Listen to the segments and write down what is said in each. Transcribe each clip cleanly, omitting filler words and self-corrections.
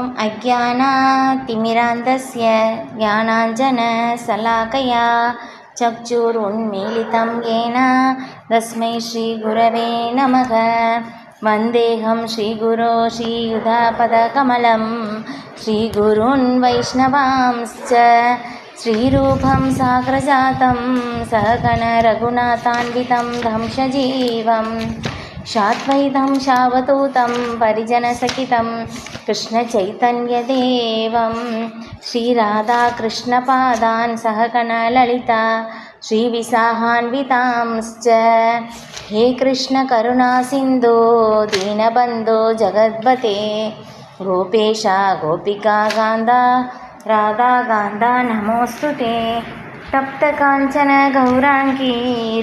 ॐ अज्ञानातिमिरान्धस्य ज्ञानाञ्जनशलाकया चक्षुरुन्मीलितं येन तस्मै श्रीगुरवे नमः। वन्देऽहं श्रीगुरो श्रीयुधापदकमलं श्रीगुरून् वैष्णवांश्च श्रीरूपं साग्रजातं सहगण रघुनाथान्वितं धंसजीवं शाद्वैतं शावतूतं परिजनसहितं कृष्णचैतन्यदेवं श्रीराधाकृष्णपादान् सहगण ललिता श्रीविशाखान्वितांश्च। हे कृष्ण करुणा सिन्धो दीनबन्धो जगद्पते गोपेश गोपिका गान्धा राधा गान्धा नमोऽस्तुते। तप्तकाञ्चन गौराङ्गी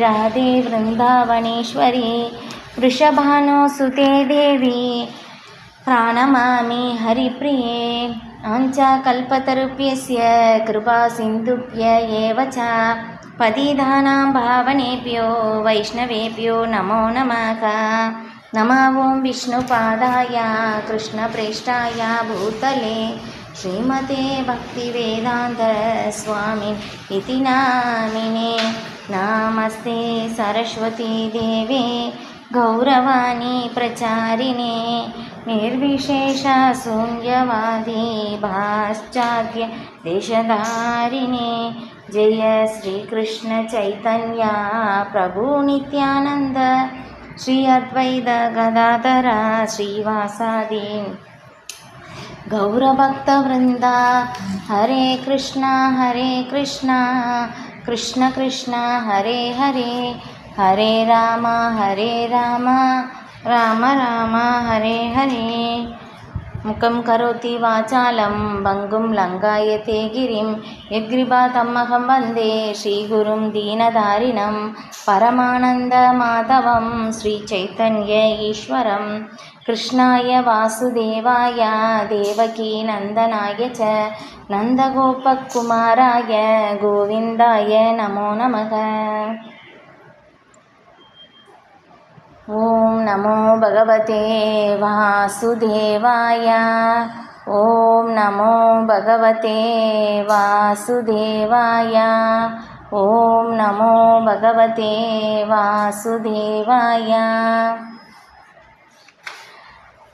राधे वृन्दावनेश्वरी वृषभानुसुते देवी प्रणमामि हरिप्रिये। आञ्चाकल्पतरुभ्यस्य कृपासिन्धुभ्य एव च पतितानां पावनेभ्यो वैष्णवेभ्यो नमो नमः। नमो ॐ विष्णुपादाय कृष्णप्रेष्ठाय भूतले श्रीमते भक्तिवेदान्त स्वामी इति नामिने। नमस्ते सरस्वती देवे गौरवाणी प्रचारिणे निर्विशेष शून्यवादी पाश्चात्य देशधारिणे। जय श्रीकृष्ण चैतन्य प्रभु नित्यानंद श्री अद्वैत गदाधर श्रीवासादि गौरभक्तवृंदा। हरे कृष्णा कृष्ण कृष्ण हरे हरे हरे राम राम राम हरे हरे। मुखं करोति वाचालं भङ्गुं लङ्घयते गिरिं यद्गृपातमहं वन्दे श्रीगुरुं दीनदारिणं परमानन्दमाधवं श्रीचैतन्य ईश्वरं कृष्णाय वासुदेवाय देवकीनन्दनाय च नन्दगोपकुमाराय गोविन्दाय नमो नमः। ॐ नमो भगवते वासुदेवाय। ॐ नमो भगवते वासुदेवाय। ॐ नमो भगवते वासुदेवाय।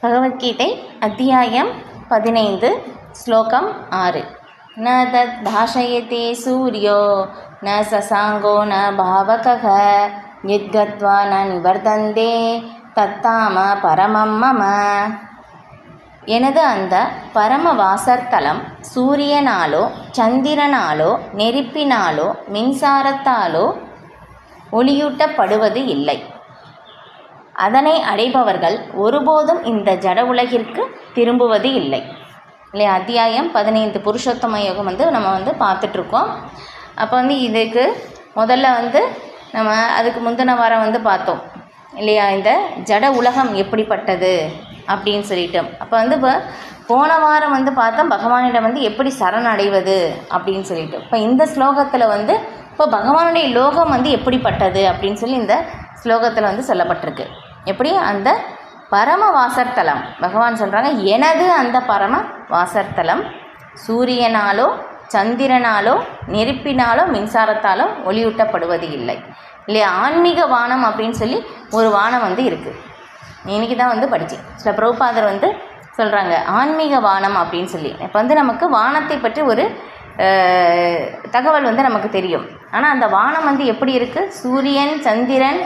भगवद्गीதை अध्यायं 15 श्लोकं 6। न तद् भाषयते सूर्यो न शशाङ्को न पावकः यद्गत्वा न निवर्तन्ते तत्ताम பரமம் மம। எனது அந்த பரம வாசர்த்தலம் சூரியனாலோ சந்திரனாலோ நெருப்பினாலோ மின்சாரத்தாலோ ஒளியூட்டப்படுவது இல்லை. அதனை அடைபவர்கள் ஒருபோதும் இந்த ஜட உலகிற்கு திரும்புவது இல்லை. இல்லையா? அத்தியாயம் 15 புருஷோத்தம யோகம் நம்ம பார்த்துட்ருக்கோம். அப்போ இதுக்கு முதல்ல நம்ம அதுக்கு முந்தின வாரம் பார்த்தோம் இல்லையா, இந்த ஜட உலகம் எப்படிப்பட்டது அப்படின்னு சொல்லிட்டு. அப்போ இப்போ போன வாரம் பார்த்தா பகவானிடம் எப்படி சரணடைவது அப்படின்னு சொல்லிட்டு. இப்போ இந்த ஸ்லோகத்தில் இப்போ பகவானுடைய லோகம் எப்படிப்பட்டது அப்படின்னு சொல்லி இந்த ஸ்லோகத்தில் சொல்லப்பட்டிருக்கு. எப்படி அந்த பரம வாசர்த்தலம் பகவான் சொல்கிறாங்க, எனது அந்த பரம வாசர்த்தலம் சூரியனாலோ சந்திரனாலோ நெருப்பினாலோ மின்சாரத்தாலோ ஒளியூட்டப்படுவது இல்லை. இல்லையா? ஆன்மீக வானம் அப்படின்னு சொல்லி ஒரு வானம் இருக்குது. இன்றைக்கி தான் படித்தேன். சில பிரபுபாதர் சொல்கிறாங்க ஆன்மீக வானம் அப்படின்னு சொல்லி. இப்போ நமக்கு வானத்தை பற்றி ஒரு தகவல் நமக்கு தெரியும். ஆனால் அந்த வானம் எப்படி இருக்குது, சூரியன் சந்திரன்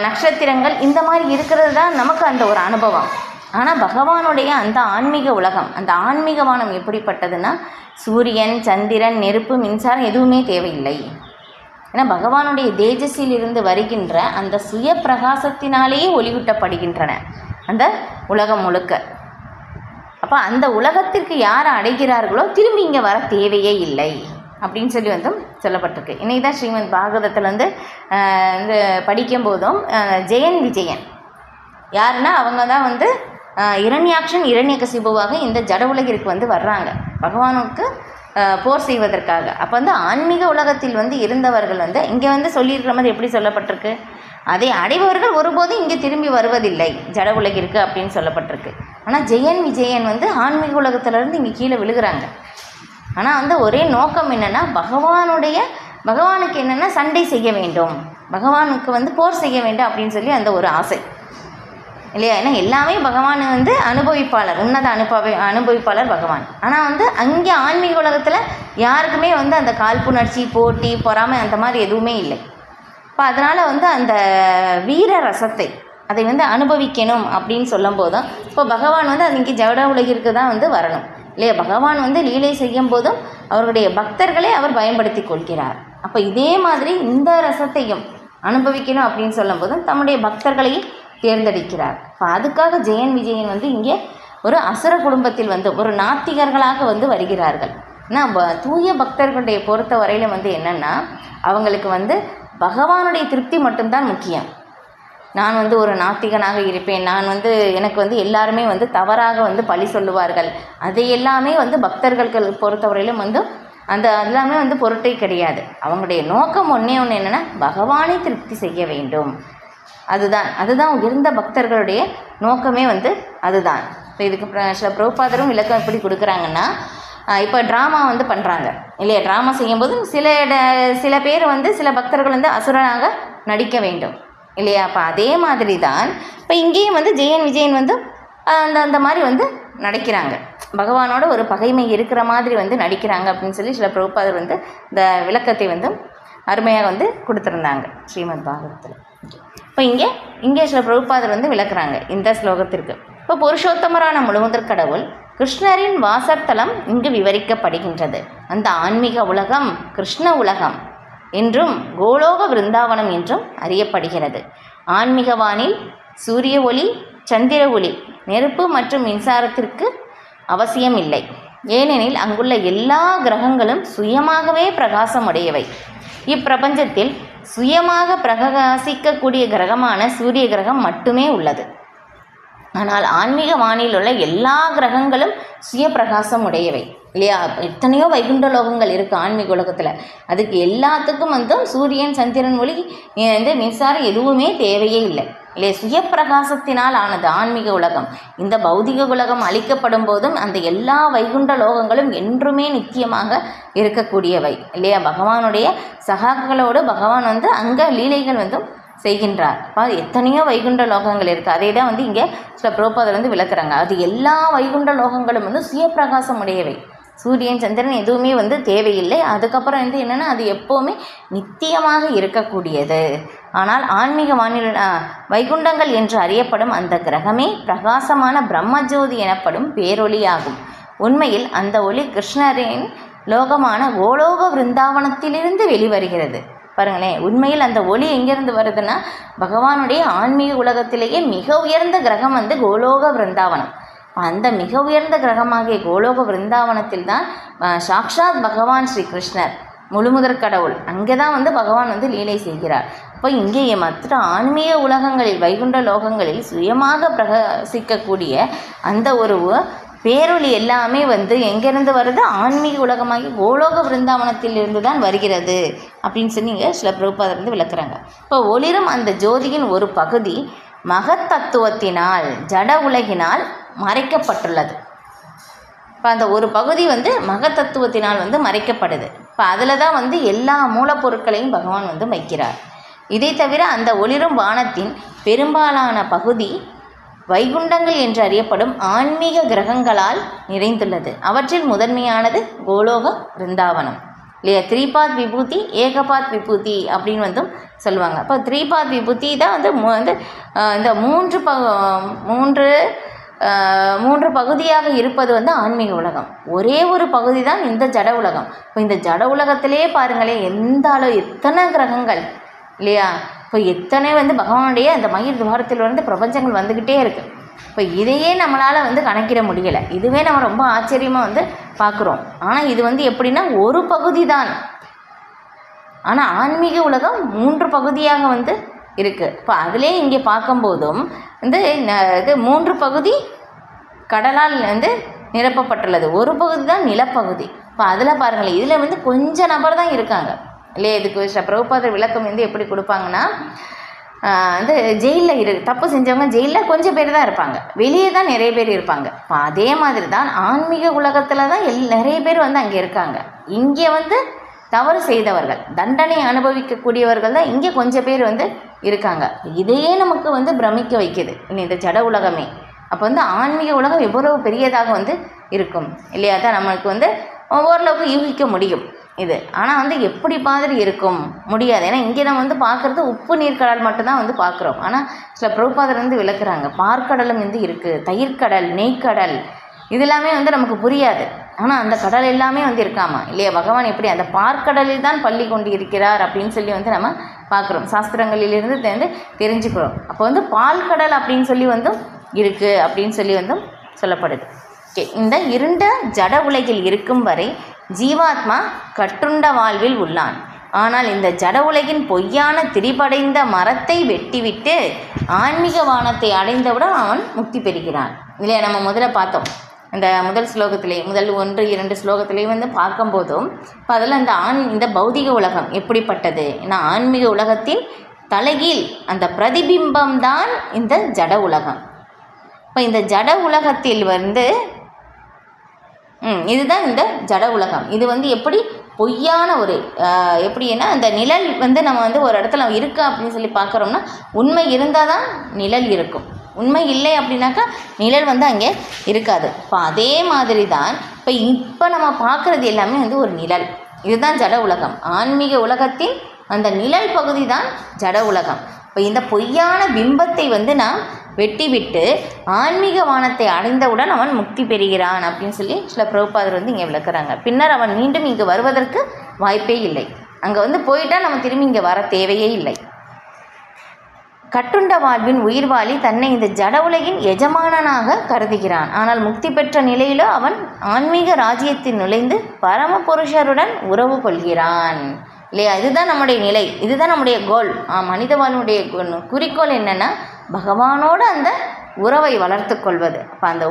நட்சத்திரங்கள் இந்த மாதிரி இருக்கிறது தான் நமக்கு அந்த ஒரு அனுபவம். ஆனால் பகவானுடைய அந்த ஆன்மீக உலகம், அந்த ஆன்மீக வானம் எப்படிப்பட்டதுன்னா சூரியன் சந்திரன் நெருப்பு மின்சாரம் எதுவுமே தேவையில்லை. ஏன்னா பகவானுடைய தேஜஸிலிருந்து வருகின்ற அந்த சுய பிரகாசத்தினாலேயே ஒளியூட்டப்படுகின்றன அந்த உலகம் முழுக்க. அப்போ அந்த உலகத்திற்கு யார் அடைகிறார்களோ திரும்பி இங்கே வர தேவையே இல்லை அப்படின்னு சொல்லி சொல்லப்பட்டிருக்கு. இன்றைக்கி தான் ஸ்ரீமத் பாகவதத்தில் படிக்கும் போதும் ஜெயன் விஜயன் யாருன்னா அவங்க தான் இரண்யாக்ஷன் இரண்யகசிபுவாக இந்த ஜட உலகிற்கு வர்றாங்க பகவானுக்கு போர் செய்வதற்காக. அப்போ ஆன்மீக உலகத்தில் இருந்தவர்கள் இங்கே சொல்லியிருக்கிற மாதிரி எப்படி சொல்லப்பட்டிருக்கு, அதை அடைபவர்கள் ஒருபோதும் இங்கே திரும்பி வருவதில்லை ஜட உலகிற்கு அப்படின்னு சொல்லப்பட்டிருக்கு. ஆனால் ஜெயன் விஜயன் வந்து ஆன்மீக உலகத்திலேருந்து இங்கே கீழே விழுகிறாங்க. ஆனால் வந்து ஒரே நோக்கம் என்னென்னா பகவானுக்கு என்னென்னா சண்டை செய்ய வேண்டும், பகவானுக்கு வந்து போர் செய்ய வேண்டும் அப்படின்னு சொல்லி அந்த ஒரு ஆசை இல்லையா. ஏன்னா எல்லாமே பகவான் வந்து அனுபவிப்பாளர், உன்னத அனுபவிப்பாளர் பகவான். ஆனால் வந்து அங்கே ஆன்மீக உலகத்தில் யாருக்குமே வந்து அந்த காழ்ப்புணர்ச்சி, போட்டி, பொறாமை அந்த மாதிரி எதுவுமே இல்லை. இப்போ அதனால் வந்து அந்த வீர ரசத்தை அதை வந்து அனுபவிக்கணும் அப்படின்னு சொல்லும் போதும் இப்போ பகவான் வந்து அது இங்கே ஜட உலகிற்கு தான் வந்து வரணும் இல்லையா. பகவான் வந்து லீலை செய்யும் போதும் அவருடைய பக்தர்களை அவர் பயன்படுத்தி கொள்கிறார். அப்போ இதே மாதிரி இந்த ரசத்தையும் அனுபவிக்கணும் அப்படின்னு சொல்லும் போதும் தம்முடைய பக்தர்களையும் தேர்ந்தெடுக்கிறார். இப்போ அதுக்காக ஜெயன் விஜயன் வந்து இங்கே ஒரு அசுர குடும்பத்தில் வந்து ஒரு நாத்திகர்களாக வந்து வருகிறார்கள். ஏன்னா தூய பக்தர்களுடைய பொறுத்த வரையிலும் வந்து என்னென்னா அவங்களுக்கு வந்து பகவானுடைய திருப்தி மட்டும்தான் முக்கியம். நான் வந்து ஒரு நாத்திகனாக இருப்பேன், நான் வந்து எனக்கு வந்து எல்லாருமே வந்து தவறாக வந்து பழி சொல்லுவார்கள், அதை எல்லாமே வந்து பக்தர்கள் பொறுத்தவரையிலும் வந்து அந்த எல்லாமே வந்து பொருட்டே கிடையாது. அவங்களுடைய நோக்கம் ஒன்றே ஒன்று என்னென்னா பகவானை திருப்தி செய்ய வேண்டும். அதுதான் உயர்ந்த பக்தர்களுடைய நோக்கமே வந்து அதுதான். இப்போ இதுக்கு சில பிரபுபாதரும் விளக்கம் எப்படி கொடுக்குறாங்கன்னா, இப்போ ட்ராமா வந்து பண்ணுறாங்க இல்லையா. ட்ராமா செய்யும்போது சில பேர் வந்து சில பக்தர்கள் வந்து அசுரனாக நடிக்க வேண்டும் இல்லையா. அப்போ அதே மாதிரி தான் இப்போ இங்கேயும் வந்து ஜெயன் விஜயன் வந்து அந்த மாதிரி வந்து நடிக்கிறாங்க, பகவானோட ஒரு பகைமை இருக்கிற மாதிரி வந்து நடிக்கிறாங்க அப்படின்னு சொல்லி சில பிரபுபாதர் வந்து இந்த விளக்கத்தை வந்து அருமையாக வந்து கொடுத்துருந்தாங்க ஸ்ரீமத் பாகவதத்தில். இப்போ இங்கே சில பிரபுபாதர் வந்து விளக்குறாங்க இந்த ஸ்லோகத்திற்கு. இப்போ புருஷோத்தமரான முழுமுதற் கடவுள் கிருஷ்ணரின் வாசத்தலம் இங்கு விவரிக்கப்படுகின்றது. அந்த ஆன்மீக உலகம் கிருஷ்ண உலகம் என்றும் கோலோக விருந்தாவனம் என்றும் அறியப்படுகிறது. ஆன்மீக வானில் சூரிய ஒளி, சந்திர ஒளி, நெருப்பு மற்றும் மின்சாரத்திற்கு அவசியம் இல்லை. ஏனெனில் அங்குள்ள எல்லா கிரகங்களும் சுயமாகவே பிரகாசமுடையவை. இப்பிரபஞ்சத்தில் சுயமாக பிரகாசிக்கக்கூடிய கிரகமான சூரிய கிரகம் மட்டுமே உள்ளது. ஆனால் ஆன்மீக வானில் உள்ள எல்லா கிரகங்களும் சுய பிரகாசம் உடையவை இல்லையா. எத்தனையோ வைகுண்ட லோகங்கள் இருக்குது ஆன்மீக உலகத்தில். அதுக்கு எல்லாத்துக்கும் வந்து சூரியன், சந்திரன் ஒளி, இந்த மின்சாரம் எதுவுமே தேவையே இல்லை இல்லையா. சுய பிரகாசத்தினால் ஆனது ஆன்மீக உலகம். இந்த பௌதிக உலகம் அழிக்கப்படும் போதும் அந்த எல்லா வைகுண்ட லோகங்களும் என்றுமே நித்தியமாக இருக்கக்கூடியவை இல்லையா. பகவானுடைய சகாக்களோடு பகவான் வந்து அங்கே லீலைகள் வந்து செய்கின்றார். அப்போ எத்தனையோ வைகுண்ட லோகங்கள் இருக்குது. அதே தான் வந்து இங்கே சில பிரபுபாதர் வந்து விளக்குறாங்க. அது எல்லா வைகுண்ட லோகங்களும் வந்து சுய பிரகாசம் உடையவை. சூரியன், சந்திரன் எதுவுமே வந்து தேவையில்லை. அதுக்கப்புறம் வந்து என்னென்னா அது எப்போவுமே நித்தியமாக இருக்கக்கூடியது. ஆனால் ஆன்மீக வைகுண்டங்கள் என்று அறியப்படும் அந்த கிரகமே பிரகாசமான பிரம்மஜோதி எனப்படும் பேரொளியாகும். உண்மையில் அந்த ஒளி கிருஷ்ணரின் லோகமான கோலோக விருந்தாவனத்திலிருந்து வெளிவருகிறது. பாருங்களேன், உண்மையில் அந்த ஒளி எங்கேருந்து வருதுன்னா பகவானுடைய ஆன்மீக உலகத்திலேயே மிக உயர்ந்த கிரகம் வந்து கோலோக விருந்தாவனம். அந்த மிக உயர்ந்த கிரகமாகிய கோலோக விருந்தாவனத்தில் தான் சாக்ஷாத் பகவான் ஸ்ரீ கிருஷ்ணர் முழுமுதற் கடவுள் அங்கே தான் வந்து பகவான் வந்து லீலை செய்கிறார். அப்போ இங்கே மற்ற ஆன்மீக உலகங்களில் வைகுண்ட லோகங்களில் சுயமாக பிரகாசிக்கக்கூடிய அந்த ஒரு பேரொளி எல்லாமே வந்து எங்கேருந்து வருது? ஆன்மீக உலகமாகி கோலோக விருந்தாவனத்திலிருந்து தான் வருகிறது அப்படின்னு சொல்லி இங்கே சில பிரபுபாதர் வந்து விளக்குறாங்க. இப்போ ஒளிரும் அந்த ஜோதியின் ஒரு பகுதி மகத்தத்துவத்தினால் ஜட உலகினால் மறைக்கப்பட்டுள்ளது. இப்போ அந்த ஒரு பகுதி வந்து மகத்தத்துவத்தினால் வந்து மறைக்கப்படுது. இப்போ அதில் தான் வந்து எல்லா மூலப்பொருட்களையும் பகவான் வந்து வைக்கிறார். இதை தவிர அந்த ஒளிரும் வானத்தின் பெரும்பாலான பகுதி வைகுண்டங்கள் என்று அறியப்படும் ஆன்மீக கிரகங்களால் நிறைந்துள்ளது. அவற்றில் முதன்மையானது கோலோக விருந்தாவனம் இல்லையா. த்ரீபாத் விபூதி, ஏகபாத் விபூதி அப்படின்னு வந்து சொல்லுவாங்க. அப்போ த்ரீபாத் விபூதி தான் வந்து இந்த மூன்று பகுதியாக இருப்பது வந்து ஆன்மீக உலகம். ஒரே ஒரு பகுதி தான் இந்த ஜட உலகம். இப்போ இந்த ஜட உலகத்திலே பாருங்களேன் எத்தனை கிரகங்கள் இல்லையா. இப்போ எத்தனை வந்து பகவானுடைய அந்த மயிர் துவாரத்தில் வந்து பிரபஞ்சங்கள் வந்துக்கிட்டே இருக்குது. இப்போ இதையே நம்மளால் வந்து கணக்கிட முடியலை. இதுவே நம்ம ரொம்ப ஆச்சரியமாக வந்து பார்க்குறோம். ஆனால் இது வந்து எப்படின்னா ஒரு பகுதி தான். ஆனால் ஆன்மீக உலகம் 3 பகுதியாக வந்து இருக்குது. இப்போ அதிலே இங்கே பார்க்கும்போதும் வந்து இது 3 பகுதி கடலால் வந்து நிரப்பப்பட்டுள்ளது, ஒரு பகுதி தான் நிலப்பகுதி. இப்போ அதில் பாருங்களேன், இதில் வந்து கொஞ்சம் நபர் தான் இருக்காங்க இல்லையா. இதுக்கு பிரபுபாதர் விளக்கம் வந்து எப்படி கொடுப்பாங்கன்னா, வந்து ஜெயிலில் தப்பு செஞ்சவங்க ஜெயிலில் கொஞ்சம் பேர் தான் இருப்பாங்க, வெளியே தான் நிறைய பேர் இருப்பாங்க. இப்போ அதே மாதிரி தான் ஆன்மீக உலகத்தில் தான் நிறைய பேர் வந்து அங்கே இருக்காங்க. இங்கே வந்து தவறு செய்தவர்கள், தண்டனை அனுபவிக்கக்கூடியவர்கள் தான் இங்கே கொஞ்சம் பேர் வந்து இருக்காங்க. இதையே நமக்கு வந்து பிரமிக்க வைக்குது இந்த ஜட உலகமே. அப்போ வந்து ஆன்மீக உலகம் எவ்வளவு பெரியதாக வந்து இருக்கும் இல்லையா? தான் நம்மளுக்கு வந்து ஓரளவுக்கு யூகிக்க முடியும் இது. ஆனால் வந்து எப்படி மாதிரி இருக்கும் முடியாது. ஏன்னா இங்கே நம்ம வந்து பார்க்குறது உப்பு நீர்க்கடல் மட்டும்தான் வந்து பார்க்குறோம். ஆனால் சில பிரபுபாதர் வந்து விளக்குறாங்க, பார்க்கடலும் வந்து இருக்குது, தயிர்கடல், நெய்க்கடல், இது எல்லாமே வந்து நமக்கு புரியாது. ஆனால் அந்த கடல் எல்லாமே வந்து இருக்காமா இல்லையா? பகவான் எப்படி அந்த பார்க்கடலில் தான் பள்ளி கொண்டு இருக்கிறார் அப்படின்னு சொல்லி வந்து நம்ம பார்க்குறோம், சாஸ்திரங்களிலிருந்து வந்து தெரிஞ்சுக்கிறோம். அப்போ வந்து பால் கடல் அப்படின்னு சொல்லி வந்து இருக்குது அப்படின்னு சொல்லி வந்து சொல்லப்படுது. ஓகே, இந்த இருண்ட ஜட உலகில் இருக்கும் வரை ஜீவாத்மா கட்டுண்ட வாழ்வில் உள்ளான். ஆனால் இந்த ஜட உலகின் பொய்யான திரிபடைந்த மரத்தை வெட்டிவிட்டு ஆன்மீக வானத்தை அடைந்தவுடன் அவன் முக்தி பெறுகிறான் இல்லையா? நம்ம முதல்ல பார்த்தோம் இந்த முதல் ஸ்லோகத்திலே, முதல் 1-2 ஸ்லோகத்திலே வந்து பார்க்கும்போதும் இப்போ அதில் இந்த பௌதிக உலகம் எப்படிப்பட்டது, ஏன்னா ஆன்மீக உலகத்தின் தலைகீழ் அந்த பிரதிபிம்பம்தான் இந்த ஜட உலகம். இப்போ இந்த ஜட உலகத்தில் வந்து இதுதான் இந்த ஜட உலகம். இது வந்து எப்படி பொய்யான ஒரு எப்படின்னா அந்த நிழல் வந்து நம்ம வந்து ஒரு இடத்துல இருக்கா அப்படின்னு சொல்லி பார்க்குறோம்னா உண்மை இருந்தால் தான் நிழல் இருக்கும், உண்மை இல்லை அப்படின்னாக்கா நிழல் வந்து அங்கே இருக்காது. இப்போ அதே மாதிரி தான் இப்போ நம்ம பார்க்குறது எல்லாமே வந்து ஒரு நிழல். இதுதான் ஜட உலகம். ஆன்மீக உலகத்தின் அந்த நிழல் பகுதி தான் ஜட உலகம். இப்போ இந்த பொய்யான பிம்பத்தை வந்து நாம் வெட்டிவிட்டு ஆன்மீக வானத்தை அடைந்தவுடன் அவன் முக்தி பெறுகிறான் அப்படின்னு சொல்லி சில பிரபுபாதர் வந்து இங்கே விளக்குறாங்க. பின்னர் அவன் மீண்டும் இங்கு வருவதற்கு வாய்ப்பே இல்லை. அங்கே வந்து போயிட்டால் நம்ம திரும்பி இங்கே வர தேவையே இல்லை. கட்டுண்ட வாழ்வின் உயிர்வாளி தன்னை இந்த ஜட உலகின் எஜமானனாக கருதுகிறான். ஆனால் முக்தி பெற்ற நிலையிலோ அவன் ஆன்மீக ராஜ்யத்தில் நுழைந்து பரமபுருஷருடன் உறவு கொள்கிறான் இல்லையா? இதுதான் நம்முடைய நிலை, இதுதான் நம்முடைய கோல். மனித வாழ்வுடைய குறிக்கோள் என்னென்னா பகவானோடு அந்த உறவை வளர்த்து கொள்வது. அப்போ அந்த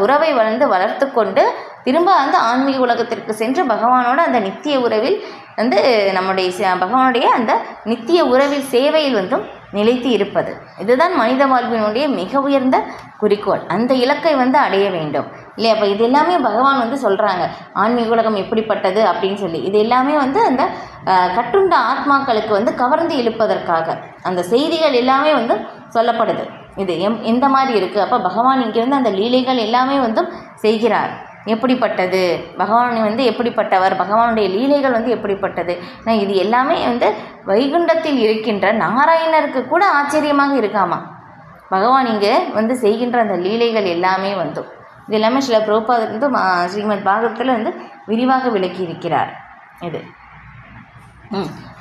உறவை வளர்த்து கொண்டு திரும்ப அந்த ஆன்மீக உலகத்திற்கு சென்று பகவானோட அந்த நித்திய உறவில் வந்து நம்முடைய பகவானுடைய அந்த நித்திய உறவில் சேவையில் வந்து நிலைத்து இருப்பது. இதுதான் மனித வாழ்வினுடைய மிக உயர்ந்த குறிக்கோள். அந்த இலக்கை வந்து அடைய வேண்டும் இல்லையா? அப்போ இது எல்லாமே பகவான் வந்து சொல்கிறாங்க ஆன்மீக உலகம் எப்படிப்பட்டது அப்படின்னு சொல்லி. இது எல்லாமே வந்து அந்த கட்டுண்ட ஆத்மாக்களுக்கு வந்து கவர்ந்து இழுப்பதற்காக அந்த செய்திகள் எல்லாமே வந்து சொல்லப்படுது. இது எந்த மாதிரி இருக்குது, அப்போ பகவான் இங்கே வந்து அந்த லீலைகள் எல்லாமே வந்து செய்கிறார். எப்படிப்பட்டது பகவான் வந்து எப்படிப்பட்டவர், பகவானுடைய லீலைகள் வந்து எப்படிப்பட்டது, இது எல்லாமே வந்து வைகுண்டத்தில் இருக்கின்ற நாராயணருக்கு கூட ஆச்சரியமாக இருக்காமா. பகவான் இங்கே வந்து செய்கின்ற அந்த லீலைகள் எல்லாமே வந்து இது எல்லாமே சில பிரபுபாதர் வந்து ஸ்ரீமத் பாகவதத்தில் வந்து விரிவாக விளக்கி இருக்கிறார். இது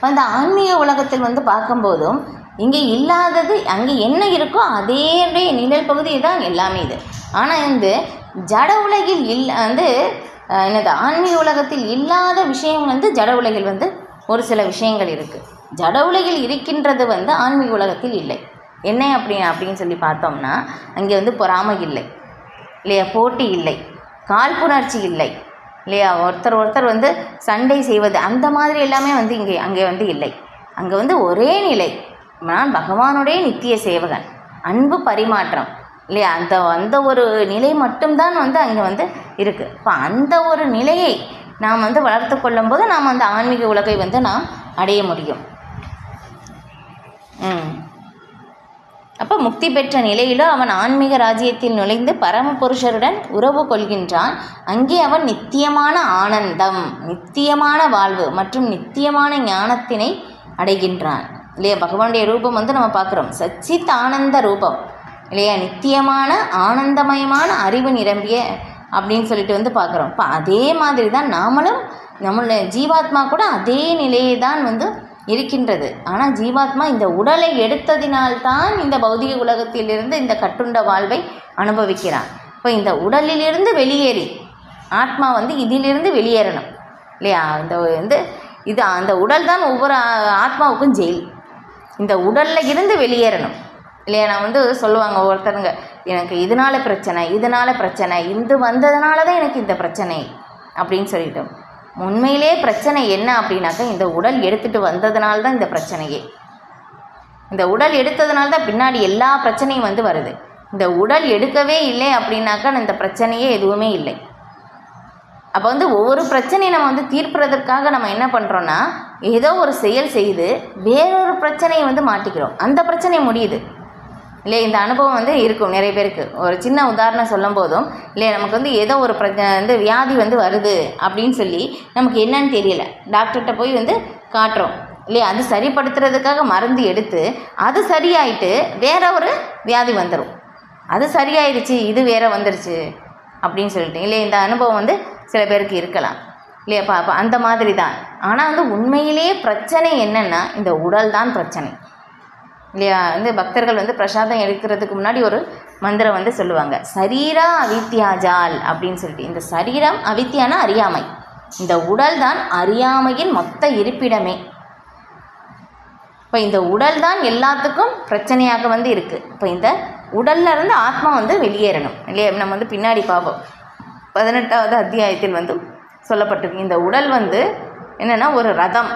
அந்த ஆன்மீக உலகத்தில் வந்து பார்க்கும்போதும் இங்கே இல்லாதது அங்கே என்ன இருக்கோ அதே நிழல் பகுதி தான் எல்லாமே இது. ஆனால் வந்து ஜட உலகில் வந்து என்னது ஆன்மீக உலகத்தில் இல்லாத விஷயம் வந்து ஜட உலகில் வந்து ஒரு சில விஷயங்கள் இருக்குது. ஜட உலகில் இருக்கின்றது வந்து ஆன்மீக உலகத்தில் இல்லை. என்ன அப்படின்னு சொல்லி பார்த்தோம்னா அங்கே வந்து பொறாமை இல்லை இல்லையா, போட்டி இல்லை, காழ்ப்புணர்ச்சி இல்லை இல்லையா, ஒருத்தர் வந்து சண்டை செய்வது அந்த மாதிரி எல்லாமே வந்து அங்கே வந்து இல்லை. அங்கே வந்து ஒரே நிலை, நான் பகவானுடைய நித்திய சேவகன், அன்பு பரிமாற்றம் இல்லையா, அந்த ஒரு நிலை மட்டும்தான் வந்து அங்கே வந்து இருக்குது. இப்போ அந்த ஒரு நிலையை நாம் வந்து வளர்த்து கொள்ளும்போது நாம் அந்த ஆன்மீக உலகை வந்து நாம் அடைய முடியும். அப்போ முக்தி பெற்ற நிலையிலோ அவன் ஆன்மீக ராஜ்யத்தில் நுழைந்து பரமபுருஷருடன் உறவு கொள்கின்றான். அங்கே அவன் நித்தியமான ஆனந்தம், நித்தியமான வாழ்வு மற்றும் நித்தியமான ஞானத்தினை அடைகின்றான் இல்லையா. பகவானுடைய ரூபம் வந்து நம்ம பார்க்குறோம், சச்சித் ஆனந்த ரூபம் இல்லையா, நித்தியமான ஆனந்தமயமான அறிவு நிரம்பிய அப்படின்னு சொல்லிட்டு வந்து பார்க்குறோம். இப்போ அதே மாதிரி தான் நாமளும் நம்மளுடைய ஜீவாத்மா கூட அதே நிலையை தான் வந்து இருக்கின்றது. ஆனால் ஜீவாத்மா இந்த உடலை எடுத்ததினால்தான் இந்த பௌதிக உலகத்திலிருந்து இந்த கட்டுண்ட வாழ்வை அனுபவிக்கிறான். இப்போ இந்த உடலிலிருந்து வெளியேறி ஆத்மா வந்து இதிலிருந்து வெளியேறணும் இல்லையா. இது அந்த உடல் தான் ஒவ்வொரு ஆத்மாவுக்கும் ஜெயில். இந்த உடலில் இருந்து வெளியேறணும் இல்லையா. நான் வந்து சொல்லுவாங்க ஒருத்தருங்க, எனக்கு இதனால் பிரச்சனை இது வந்ததுனால தான் எனக்கு இந்த பிரச்சனை அப்படின்னு சொல்லிட்டோம். உண்மையிலே பிரச்சனை என்ன அப்படின்னாக்கா இந்த உடல் எடுத்துகிட்டு வந்ததுனால தான் இந்த பிரச்சனையே. இந்த உடல் எடுத்ததுனால தான் பின்னாடி எல்லா பிரச்சனையும் வந்து வருது. இந்த உடல் எடுக்கவே இல்லை அப்படின்னாக்கா இந்த பிரச்சனையே எதுவுமே இல்லை. அப்போ வந்து ஒவ்வொரு பிரச்சனையை நம்ம வந்து தீர்ப்பதற்காக நம்ம என்ன பண்ணுறோன்னா ஏதோ ஒரு செயல் செய்து வேறொரு பிரச்சனையை வந்து மாட்டிக்கிறோம். அந்த பிரச்சனை முடியுது இல்லையா? இந்த அனுபவம் வந்து இருக்கும் நிறைய பேருக்கு. ஒரு சின்ன உதாரணம் சொல்லும் போதும் இல்லையா, நமக்கு வந்து ஏதோ ஒரு வந்து வியாதி வந்து வருது அப்படின்னு சொல்லி நமக்கு என்னன்னு தெரியல, டாக்டர்கிட்ட போய் வந்து காட்டுறோம் இல்லையா, அது சரிப்படுத்துறதுக்காக மருந்து எடுத்து அது சரியாயிட்டு வேற ஒரு வியாதி வந்துடும். அது சரியாயிடுச்சு, இது வேற வந்துடுச்சு அப்படின்னு சொல்லிட்டு இல்லையா, இந்த அனுபவம் வந்து சில பேருக்கு இருக்கலாம் இல்லையா. அப்போ அந்த மாதிரி தான். ஆனால் வந்து உண்மையிலேயே பிரச்சனை என்னென்னா இந்த உடல் தான் பிரச்சனை இல்லையா. வந்து பக்தர்கள் வந்து பிரசாதம் எடுக்கிறதுக்கு முன்னாடி ஒரு மந்திரம் வந்து சொல்லுவாங்க, சரீரா அவித்யாஜால் அப்படின்னு சொல்லிட்டு. இந்த சரீரம் அவித்யானா அறியாமை, இந்த உடல் தான் அறியாமையின் மொத்த இருப்பிடமே. இப்போ இந்த உடல் தான் எல்லாத்துக்கும் பிரச்சனையாக வந்து இருக்குது. இப்போ இந்த உடல்ல இருந்து ஆத்மா வந்து வெளியேறணும் இல்லையா. நம்ம வந்து பின்னாடி பார்ப்போம், 18வது அத்தியாயத்தில் வந்து சொல்லப்பட்டிருக்கு. இந்த உடல் வந்து என்னென்னா ஒரு ரதம்.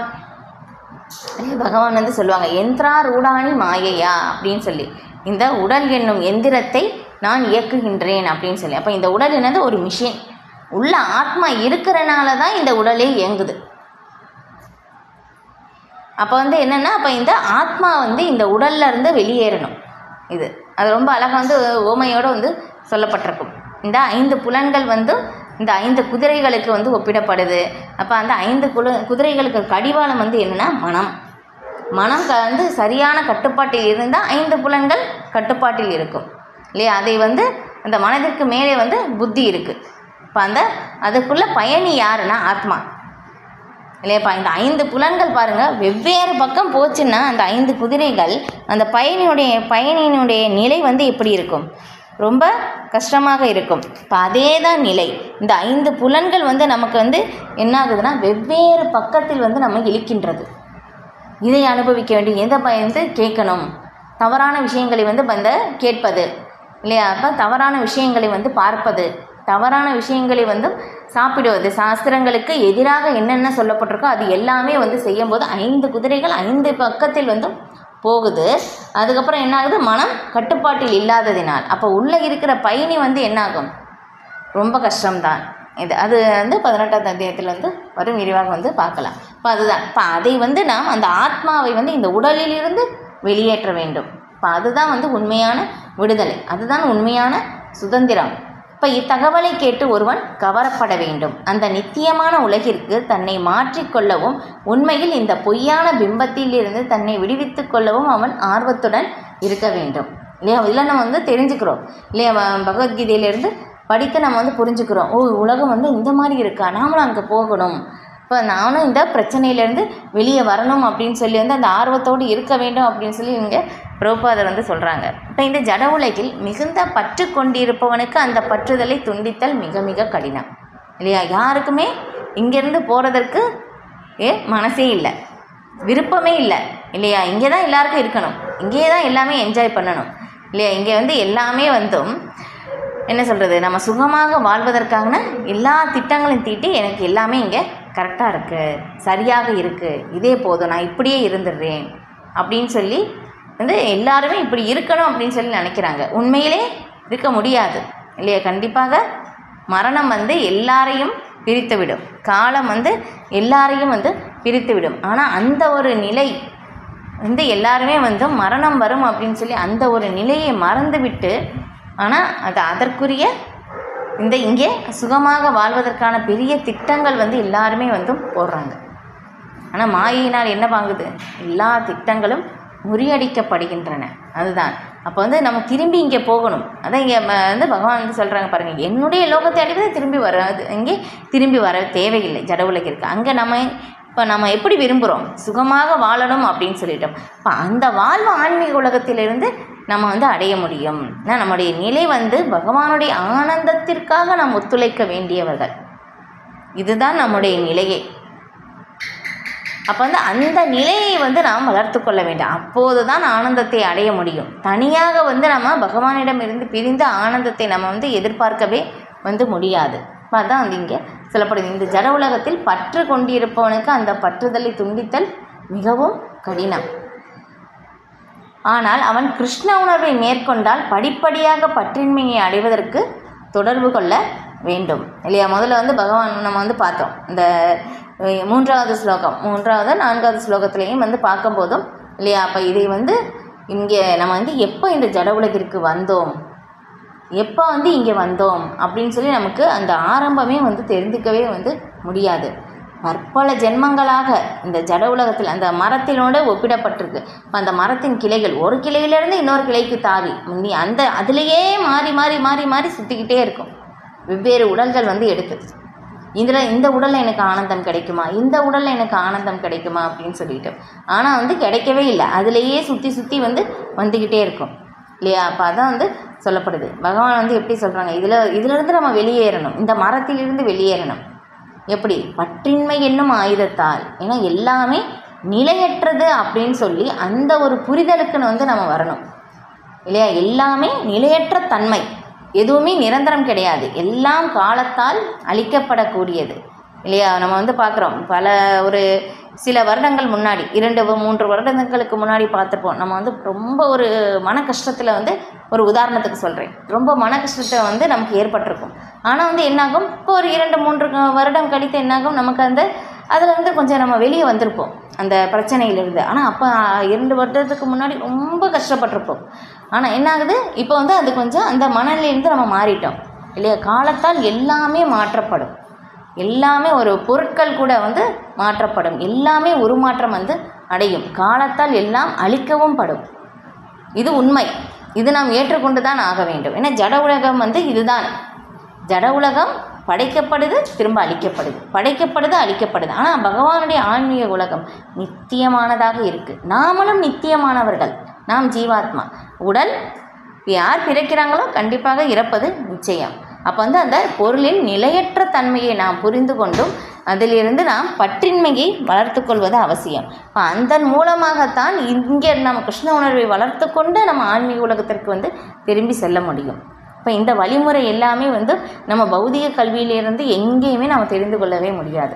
பகவான் வந்து சொல்லுவாங்க, யந்திரா ரூடாணி மாயையா அப்படின்னு சொல்லி, இந்த உடல் என்னும் எந்திரத்தை நான் இயக்குகின்றேன் அப்படின்னு சொல்லி. அப்போ இந்த உடல் என்னது ஒரு மிஷின், உள்ள ஆத்மா இருக்கிறனால தான் இந்த உடலே இயங்குது. அப்போ வந்து என்னென்னா அப்போ இந்த ஆத்மா வந்து இந்த உடல்ல இருந்து வெளியேறணும். இது அது ரொம்ப அழகாக வந்து ஓமையோடு வந்து சொல்லப்பட்டிருக்கும். இந்த 5 புலன்கள் வந்து இந்த 5 குதிரைகளுக்கு வந்து ஒப்பிடப்படுது. அப்போ அந்த 5 குதிரைகளுக்கு கடிவாளம் வந்து என்னென்னா மனம். மனம் வந்து சரியான கட்டுப்பாட்டில் இருந்தால் 5 புலன்கள் கட்டுப்பாட்டில் இருக்கும் இல்லையா. அதை வந்து அந்த மனதிற்கு மேலே வந்து புத்தி இருக்குது. இப்போ அதுக்குள்ளே பயணி யாருன்னா ஆத்மா இல்லையாப்பா. இந்த 5 புலன்கள் பாருங்கள் வெவ்வேறு பக்கம் போச்சுன்னா அந்த 5 குதிரைகள் அந்த பயணியினுடைய நிலை வந்து எப்படி இருக்கும், ரொம்ப கஷ்டமாக இருக்கும். இப்போ அதே தான் நிலை. இந்த 5 புலன்கள் வந்து நமக்கு வந்து என்ன ஆகுதுன்னா வெவ்வேறு பக்கத்தில் வந்து நம்ம இழுக்கின்றது. இதை அனுபவிக்க வேண்டிய எதை வந்து கேட்கணும், தவறான விஷயங்களை வந்து கேட்பது இல்லையா. அப்போ தவறான விஷயங்களை வந்து பார்ப்பது, தவறான விஷயங்களை வந்து சாப்பிடுவது, சாஸ்திரங்களுக்கு எதிராக என்னென்ன சொல்லப்பட்டிருக்கோ அது எல்லாமே வந்து செய்யும்போது 5 குதிரைகள் 5 பக்கத்தில் வந்து போகுது. அதுக்கப்புறம் என்ன ஆகுது, மனம் கட்டுப்பாட்டில் இல்லாததினால் அப்போ உள்ளே இருக்கிற பயணி வந்து என்னாகும், ரொம்ப கஷ்டம்தான். அது வந்து 18வது அத்தியாயத்தில் வந்து வரும் விரிவாக வந்து பார்க்கலாம். இப்போ அதுதான். இப்போ அதை வந்து நாம் அந்த ஆத்மாவை வந்து இந்த உடலிலிருந்து வெளியேற்ற வேண்டும். இப்போ அதுதான் வந்து உண்மையான விடுதலை, அதுதான் உண்மையான சுதந்திரம். இப்போ இத்தகவலை கேட்டு ஒருவன் கவரப்பட வேண்டும். அந்த நித்தியமான உலகிற்கு தன்னை மாற்றிக்கொள்ளவும் உண்மையில் இந்த பொய்யான பிம்பத்தில் இருந்து தன்னை விடுவித்து கொள்ளவும் அவன் ஆர்வத்துடன் இருக்க வேண்டும் இல்லையா. இதில் நம்ம வந்து தெரிஞ்சுக்கிறோம் இல்லையா, பகவத்கீதையிலேருந்து படித்து நம்ம வந்து புரிஞ்சுக்கிறோம், ஓ உலகம் வந்து இந்த மாதிரி இருக்கா, நாமளும் அங்கே போகணும், இப்போ நானும் இந்த பிரச்சனையிலேருந்து வெளியே வரணும் அப்படின்னு சொல்லி வந்து அந்த ஆர்வத்தோடு இருக்க வேண்டும் அப்படின்னு சொல்லி இங்கே பிரபுபாதர் வந்து சொல்கிறாங்க. இப்போ இந்த ஜட உலகில் மிகுந்த பற்று கொண்டிருப்பவனுக்கு அந்த பற்றுதலை துண்டித்தல் மிக மிக கடினம் இல்லையா. யாருக்குமே இங்கேருந்து போகிறதற்கு மனசே இல்லை, விருப்பமே இல்லை இல்லையா. இங்கே தான் எல்லாருக்கும் இருக்கணும், இங்கே தான் எல்லாமே என்ஜாய் பண்ணணும் இல்லையா. இங்கே வந்து எல்லாமே வந்தும் என்ன சொல்கிறது, நம்ம சுகமாக வாழ்வதற்கான எல்லா திட்டங்களையும் தீட்டி எனக்கு எல்லாமே இங்கே கரெக்டாக இருக்குது, சரியாக இருக்குது, இதே போதும், நான் இப்படியே இருந்துடுறேன் அப்படின்னு சொல்லி வந்து எல்லாருமே இப்படி இருக்கணும் அப்படின்னு சொல்லி நினைக்கிறாங்க. உண்மையிலே இருக்க முடியாது இல்லையா. கண்டிப்பாக மரணம் வந்து எல்லாரையும் பிரித்துவிடும், காலம் வந்து எல்லாரையும் வந்து பிரித்துவிடும். ஆனால் அந்த ஒரு நிலை வந்து எல்லாருமே வந்து மரணம் வரும் அப்படின்னு சொல்லி அந்த ஒரு நிலையை மறந்துவிட்டு, ஆனால் அதற்குரிய இங்கே சுகமாக வாழ்வதற்கான பெரிய திட்டங்கள் வந்து எல்லாருமே வந்து போடுறாங்க. ஆனால் மாயினால் என்ன வாங்குது, எல்லா திட்டங்களும் முறியடிக்கப்படுகின்றன. அதுதான். அப்போ வந்து நம்ம திரும்பி இங்கே போகணும். அதான் இங்கே வந்து பகவான் வந்து சொல்கிறாங்க பாருங்கள், என்னுடைய லோகத்தை அடைவது திரும்பி வராது, இங்கே திரும்பி வர தேவையில்லை ஜட உலகிற்கு. அங்கே நம்ம எப்படி விரும்புகிறோம், சுகமாக வாழணும் அப்படின்னு சொல்லிட்டோம். இப்போ அந்த வாழ்வு ஆன்மீக உலகத்திலிருந்து நம்ம வந்து அடைய முடியும். நம்முடைய நிலை வந்து பகவானுடைய ஆனந்தத்திற்காக நாம் ஒத்துழைக்க வேண்டியவர்கள், இதுதான் நம்முடைய நிலையே. அப்போ வந்து அந்த நிலையை வந்து நாம் வளர்த்து கொள்ள வேண்டும். அப்போது தான் ஆனந்தத்தை அடைய முடியும். தனியாக வந்து நம்ம பகவானிடம் இருந்து பிரிந்த ஆனந்தத்தை நம்ம வந்து எதிர்பார்க்கவே வந்து முடியாது. அதுதான் வந்து இங்கே சொல்லப்படுது. இந்த ஜட உலகத்தில் பற்று கொண்டிருப்பவனுக்கு அந்த பற்றுதலை துண்டித்தல் மிகவும் கடினம். ஆனால் அவன் கிருஷ்ண உணர்வை மேற்கொண்டால் படிப்படியாக பற்றின்மையை அடைவதற்கு தொடர்பு கொள்ள வேண்டும் இல்லையா. முதல்ல வந்து பகவான் நம்ம வந்து பார்த்தோம் இந்த 3வது ஸ்லோகம் 3வது 4வது ஸ்லோகத்திலையும் வந்து பார்க்கும்போதும் இல்லையா. அப்போ இதை வந்து இங்கே நம்ம வந்து எப்போ இந்த ஜட உலகிற்கு வந்தோம், எப்போ வந்து இங்கே வந்தோம் அப்படின்னு சொல்லி நமக்கு அந்த ஆரம்பமே வந்து தெரிந்துக்கவே வந்து முடியாது. பற்பல ஜென்மங்களாக இந்த ஜட உலகத்தில் அந்த மரத்தினோடு ஒப்பிடப்பட்டிருக்கு. அந்த மரத்தின் கிளைகள் ஒரு கிளையிலேருந்து இன்னொரு கிளைக்கு தாவி அந்த அதிலேயே மாறி மாறி மாறி மாறி சுற்றிக்கிட்டே இருக்கும். வெவ்வேறு உடல்கள் வந்து எடுக்குது. இதில் இந்த உடலில் எனக்கு ஆனந்தம் கிடைக்குமா, இந்த உடலில் எனக்கு ஆனந்தம் கிடைக்குமா அப்படின்னு சொல்லிட்டு, ஆனால் வந்து கிடைக்கவே இல்லை. அதிலேயே சுற்றி சுற்றி வந்து வந்துக்கிட்டே இருக்கும் இல்லையா. அப்போ அதான் வந்து சொல்லப்படுது. பகவான் வந்து எப்படி சொல்கிறாங்க, இதிலிருந்து நம்ம வெளியேறணும், இந்த மரத்திலிருந்து வெளியேறணும். எப்படி? பற்றின்மை என்னும் ஆயுதத்தால். ஏன்னா எல்லாமே நிலையற்றது அப்படின்னு சொல்லி அந்த ஒரு புரிதலுக்குன்னு வந்து நம்ம வரணும் இல்லையா. எல்லாமே நிலையற்ற தன்மை, எதுவுமே நிரந்தரம் கிடையாது, எல்லாம் காலத்தால் அழிக்கப்படக்கூடியது இல்லையா. நம்ம வந்து பார்க்குறோம் ஒரு சில வருடங்கள் முன்னாடி 2-3 வருடங்களுக்கு முன்னாடி பார்த்துருப்போம். நம்ம வந்து ரொம்ப ஒரு மன கஷ்டத்தில் வந்து ஒரு உதாரணத்துக்கு சொல்கிறேன், ரொம்ப மன கஷ்டத்தை வந்து நமக்கு ஏற்பட்டிருக்கும். ஆனால் வந்து என்னாகும், இப்போ ஒரு 2-3 வருடம் கழித்து என்னாகும், நமக்கு அதில் வந்து கொஞ்சம் நம்ம வெளியே வந்திருப்போம் அந்த பிரச்சனையிலிருந்து. ஆனால் அப்போ 2 வருடத்துக்கு முன்னாடி ரொம்ப கஷ்டப்பட்டிருப்போம். ஆனால் என்ன ஆகுது, இப்போ வந்து அது கொஞ்சம் அந்த மனநிலையிலேருந்து நம்ம மாறிட்டோம் இல்லையா. காலத்தால் எல்லாமே மாற்றப்படும், எல்லாமே ஒரு பொருட்கள் கூட வந்து மாற்றப்படும், எல்லாமே உருமாற்றம் வந்து அடையும், காலத்தால் எல்லாம் அழிக்கவும் படும். இது உண்மை, இது நாம் ஏற்றுக்கொண்டு தான் ஆக வேண்டும். ஏன்னா ஜட உலகம் வந்து இதுதான். ஜட உலகம் படைக்கப்படுது, திரும்ப அழிக்கப்படுது, படைக்கப்படுது, அழிக்கப்படுது. ஆனால் பகவானுடைய ஆன்மீக உலகம் நித்தியமானதாக இருக்குது. நாமளும் நித்தியமானவர்கள், நாம் ஜீவாத்மா. உடல் யார் பிறக்கிறாங்களோ கண்டிப்பாக இறப்பது நிச்சயம். அப்போ வந்து அந்த பொருளின் நிலையற்ற தன்மையை நாம் புரிந்து கொண்டும் அதிலிருந்து நாம் பற்றின்மையை வளர்த்து கொள்வது அவசியம். அதன் மூலமாகத்தான் இங்கே நம்ம கிருஷ்ண உணர்வை வளர்த்து கொண்டு நம்ம ஆன்மீக உலகத்திற்கு வந்து திரும்பி செல்ல முடியும். இப்போ இந்த வழிமுறை எல்லாமே வந்து நம்ம பௌதிக கல்வியிலிருந்து எங்கேயுமே நம்ம தெரிந்து கொள்ளவே முடியாது.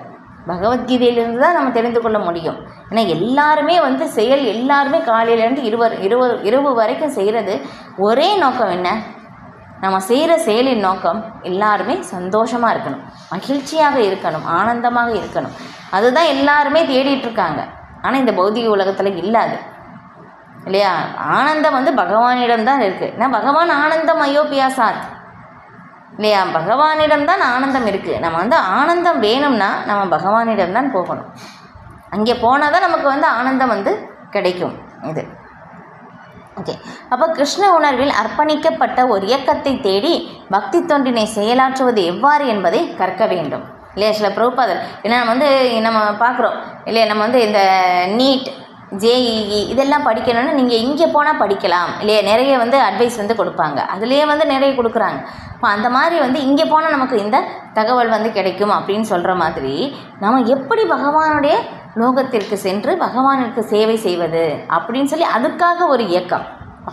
பகவத்கீதையிலிருந்து தான் நம்ம தெரிந்து கொள்ள முடியும். ஏன்னா எல்லாருமே வந்து எல்லாருமே காலையிலேருந்து இரவு வரைக்கும் செய்கிறது ஒரே நோக்கம் என்ன, நம்ம செய்கிற செயலின் நோக்கம் எல்லாருமே சந்தோஷமாக இருக்கணும், மகிழ்ச்சியாக இருக்கணும், ஆனந்தமாக இருக்கணும். அதுதான் எல்லாருமே தேடிட்டுருக்காங்க. ஆனால் இந்த பௌதிக உலகத்தில் இல்லாது இல்லையா. ஆனந்தம் வந்து பகவானிடம் தான் இருக்குது. ஏன்னா பகவான் ஆனந்தம் அயோபியாசாத் இல்லையா. பகவானிடம்தான் ஆனந்தம் இருக்குது. நம்ம வந்து ஆனந்தம் வேணும்னா நம்ம பகவானிடம் தான் போகணும். அங்கே போனால் தான் நமக்கு வந்து ஆனந்தம் வந்து கிடைக்கும். இது ஓகே. அப்போ கிருஷ்ண உணர்வில் அர்ப்பணிக்கப்பட்ட ஒரு இயக்கத்தை தேடி பக்தி தொண்டினை செயலாற்றுவது எவ்வாறு என்பதை கற்க வேண்டும் இல்லையா. சில பிரபுபாதர் ஏன்னா நம்ம பார்க்குறோம் இல்லையா, நம்ம வந்து இந்த நீட் ஜேஇஇ இதெல்லாம் படிக்கணும்னா நீங்கள் இங்கே போனால் படிக்கலாம் இல்லையா. நிறைய வந்து அட்வைஸ் வந்து கொடுப்பாங்க, அதுலேயே வந்து நிறைய கொடுக்குறாங்க. இப்போ அந்த மாதிரி வந்து இங்கே போனால் நமக்கு இந்த தகவல் வந்து கிடைக்கும் அப்படின்னு சொல்கிற மாதிரி நம்ம எப்படி பகவானுடைய லோகத்திற்கு சென்று பகவானுக்கு சேவை செய்வது அப்படின்னு சொல்லி அதுக்காக ஒரு இயக்கம்,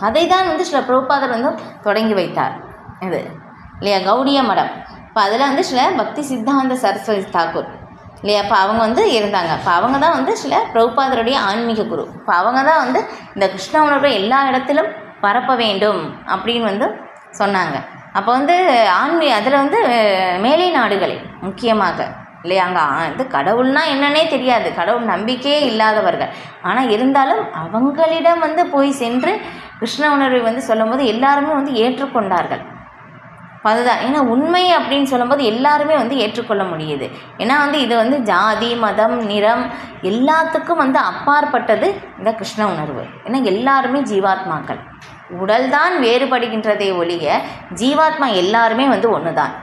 அதை தான் வந்து சில பிரபுபாதர் வந்து தொடங்கி வைத்தார் இது இல்லையா. கௌடிய மடம். இப்போ அதில் வந்து சில பக்தி சித்தாந்த சரஸ்வதி தாக்கூர் இல்லையா. அப்போ அவங்க வந்து இருந்தாங்க. இப்போ அவங்க தான் வந்து சில பிரபுபாதருடைய ஆன்மீக குரு. இப்போ அவங்க தான் வந்து இந்த கிருஷ்ண உணர்வை எல்லா இடத்திலும் பரப்ப வேண்டும் அப்படின்னு வந்து சொன்னாங்க. அப்போ வந்து அதில் வந்து மேலை நாடுகளில் முக்கியமாக இல்லையா, அங்கே வந்து கடவுள்னா என்னன்னே தெரியாது, கடவுள் நம்பிக்கையே இல்லாதவர்கள். ஆனால் இருந்தாலும் அவங்களிடம் வந்து போய் சென்று கிருஷ்ண உணர்வை வந்து சொல்லும்போது எல்லாருமே வந்து ஏற்றுக்கொண்டார்கள். அதுதான் ஏன்னா உண்மை அப்படின்னு சொல்லும்போது எல்லாருமே வந்து ஏற்றுக்கொள்ள முடியுது. ஏன்னா வந்து இது வந்து ஜாதி மதம் நிறம் எல்லாத்துக்கும் வந்து அப்பாற்பட்டது இந்த கிருஷ்ண உணர்வு. ஏன்னா எல்லாருமே ஜீவாத்மாக்கள், உடல் தான் வேறுபடுகின்றதை ஒழிய ஜீவாத்மா எல்லாருமே வந்து ஒன்று தான்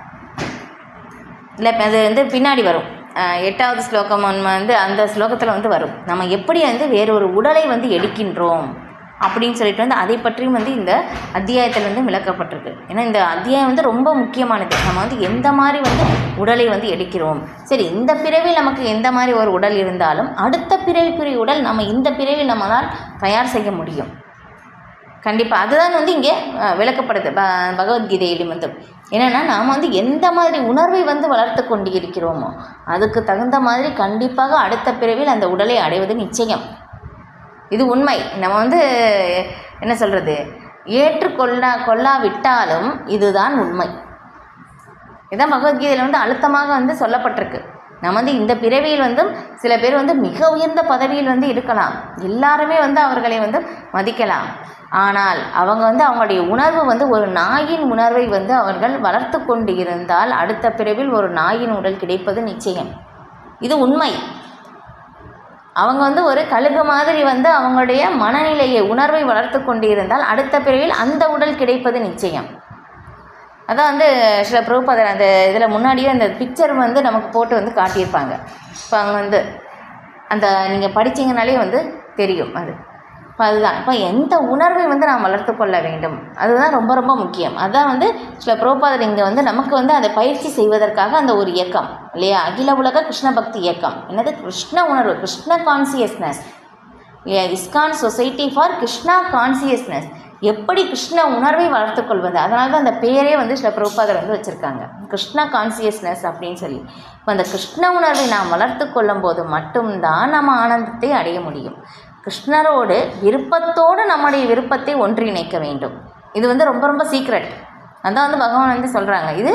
இல்லை. அது வந்து பின்னாடி வரும் 8வது ஸ்லோகம் வந்து அந்த ஸ்லோகத்தில் வந்து வரும், நம்ம எப்படி வந்து வேறொரு உடலை வந்து எடுக்கின்றோம் அப்படின்னு சொல்லிட்டு வந்து அதை பற்றியும் வந்து இந்த அத்தியாயத்தில் வந்து விளக்கப்பட்டிருக்கு. ஏன்னா இந்த அத்தியாயம் வந்து ரொம்ப முக்கியமானது. நம்ம வந்து எந்த மாதிரி வந்து உடலை வந்து எடுக்கிறோம், சரி இந்த பிறவில் நமக்கு எந்த மாதிரி ஒரு உடல் இருந்தாலும் அடுத்த பிறவிக்குரிய உடல் நம்ம இந்த பிறவில் நம்மளால் தயார் செய்ய முடியும் கண்டிப்பாக. அதுதான் வந்து இங்கே விளக்கப்படுது பகவத்கீதையிலும் வந்து என்னென்னா நாம் வந்து எந்த மாதிரி உணர்வை வந்து வளர்த்து கொண்டு இருக்கிறோமோ அதுக்கு தகுந்த மாதிரி கண்டிப்பாக அடுத்த பிறவில் அந்த உடலை அடைவது நிச்சயம். இது உண்மை. நம்ம வந்து என்ன சொல்கிறது, கொள்ளாவிட்டாலும் இதுதான் உண்மை. இதான் பகவத்கீதையில் வந்து அழுத்தமாக வந்து சொல்லப்பட்டிருக்கு. நம்ம வந்து இந்த பிறவியில் வந்து சில பேர் வந்து மிக உயர்ந்த பதவியில் வந்து இருக்கலாம், எல்லாருமே வந்து அவர்களை வந்து மதிக்கலாம். ஆனால் அவங்க வந்து அவங்களுடைய உணர்வு வந்து ஒரு நாயின் உணர்வை வந்து அவர்கள் வளர்த்து கொண்டு இருந்தால் அடுத்த பிறவியில் ஒரு நாயின் உடல் கிடைப்பது நிச்சயம். இது உண்மை. அவங்க வந்து ஒரு கழுகு மாதிரி வந்து அவங்களுடைய மனநிலையை உணர்வை வளர்த்து கொண்டு இருந்தால் அடுத்த பிறவியில் அந்த உடல் கிடைப்பது நிச்சயம். அதான் வந்து சில பிரபுபாதர் அந்த இதில் முன்னாடியே அந்த பிக்சர் வந்து நமக்கு போட்டு வந்து காட்டியிருப்பாங்க. இப்போ அங்கே வந்து அந்த நீங்கள் படித்தீங்கனாலே வந்து தெரியும் அது. இப்போ அதுதான், இப்போ எந்த உணர்வை வந்து நாம் வளர்த்து கொள்ள வேண்டும், அதுதான் ரொம்ப ரொம்ப முக்கியம். அதான் வந்து சில பிரபுபாதர் இங்கே வந்து நமக்கு வந்து அதை பயிற்சி செய்வதற்காக அந்த ஒரு இயக்கம் இல்லையா, அகில உலக கிருஷ்ண பக்தி இயக்கம். என்னது, கிருஷ்ண உணர்வு, கிருஷ்ண கான்சியஸ்னஸ் இல்லையா, ISKCON society for Krishna consciousness. எப்படி கிருஷ்ண உணர்வை வளர்த்து கொள்வது, அதனால தான் அந்த பேரே வந்து சில பிரபுபாதர் வந்து வச்சுருக்காங்க, கிருஷ்ணா கான்சியஸ்னஸ் அப்படின்னு சொல்லி. இப்போ அந்த கிருஷ்ண உணர்வை நாம் வளர்த்து கொள்ளும் போது மட்டும்தான் நம்ம ஆனந்தத்தை அடைய முடியும். கிருஷ்ணரோடு விருப்பத்தோடு நம்முடைய விருப்பத்தை ஒன்றிணைக்க வேண்டும். இது வந்து ரொம்ப ரொம்ப சீக்ரெட். அதான் வந்து பகவான் வந்து சொல்கிறாங்க, இது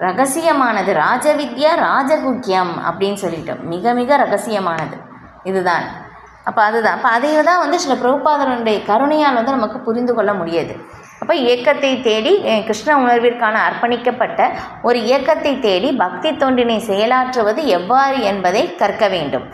ரகசியமானது, ராஜவித்யா ராஜகுக்கியம் அப்படின்னு சொல்லிட்டோம், மிக மிக ரகசியமானது இதுதான். அப்போ அதுதான், அப்போ அதை தான் வந்து சில பிரபுபாதருடைய கருணையால் வந்து நமக்கு புரிந்து கொள்ள முடியாது. அப்போ இயக்கத்தை தேடி, கிருஷ்ண உணர்விற்கான அர்ப்பணிக்கப்பட்ட ஒரு இயக்கத்தை தேடி பக்தி தொண்டினை செயலாற்றுவது எவ்வாறு என்பதை கற்க வேண்டும்.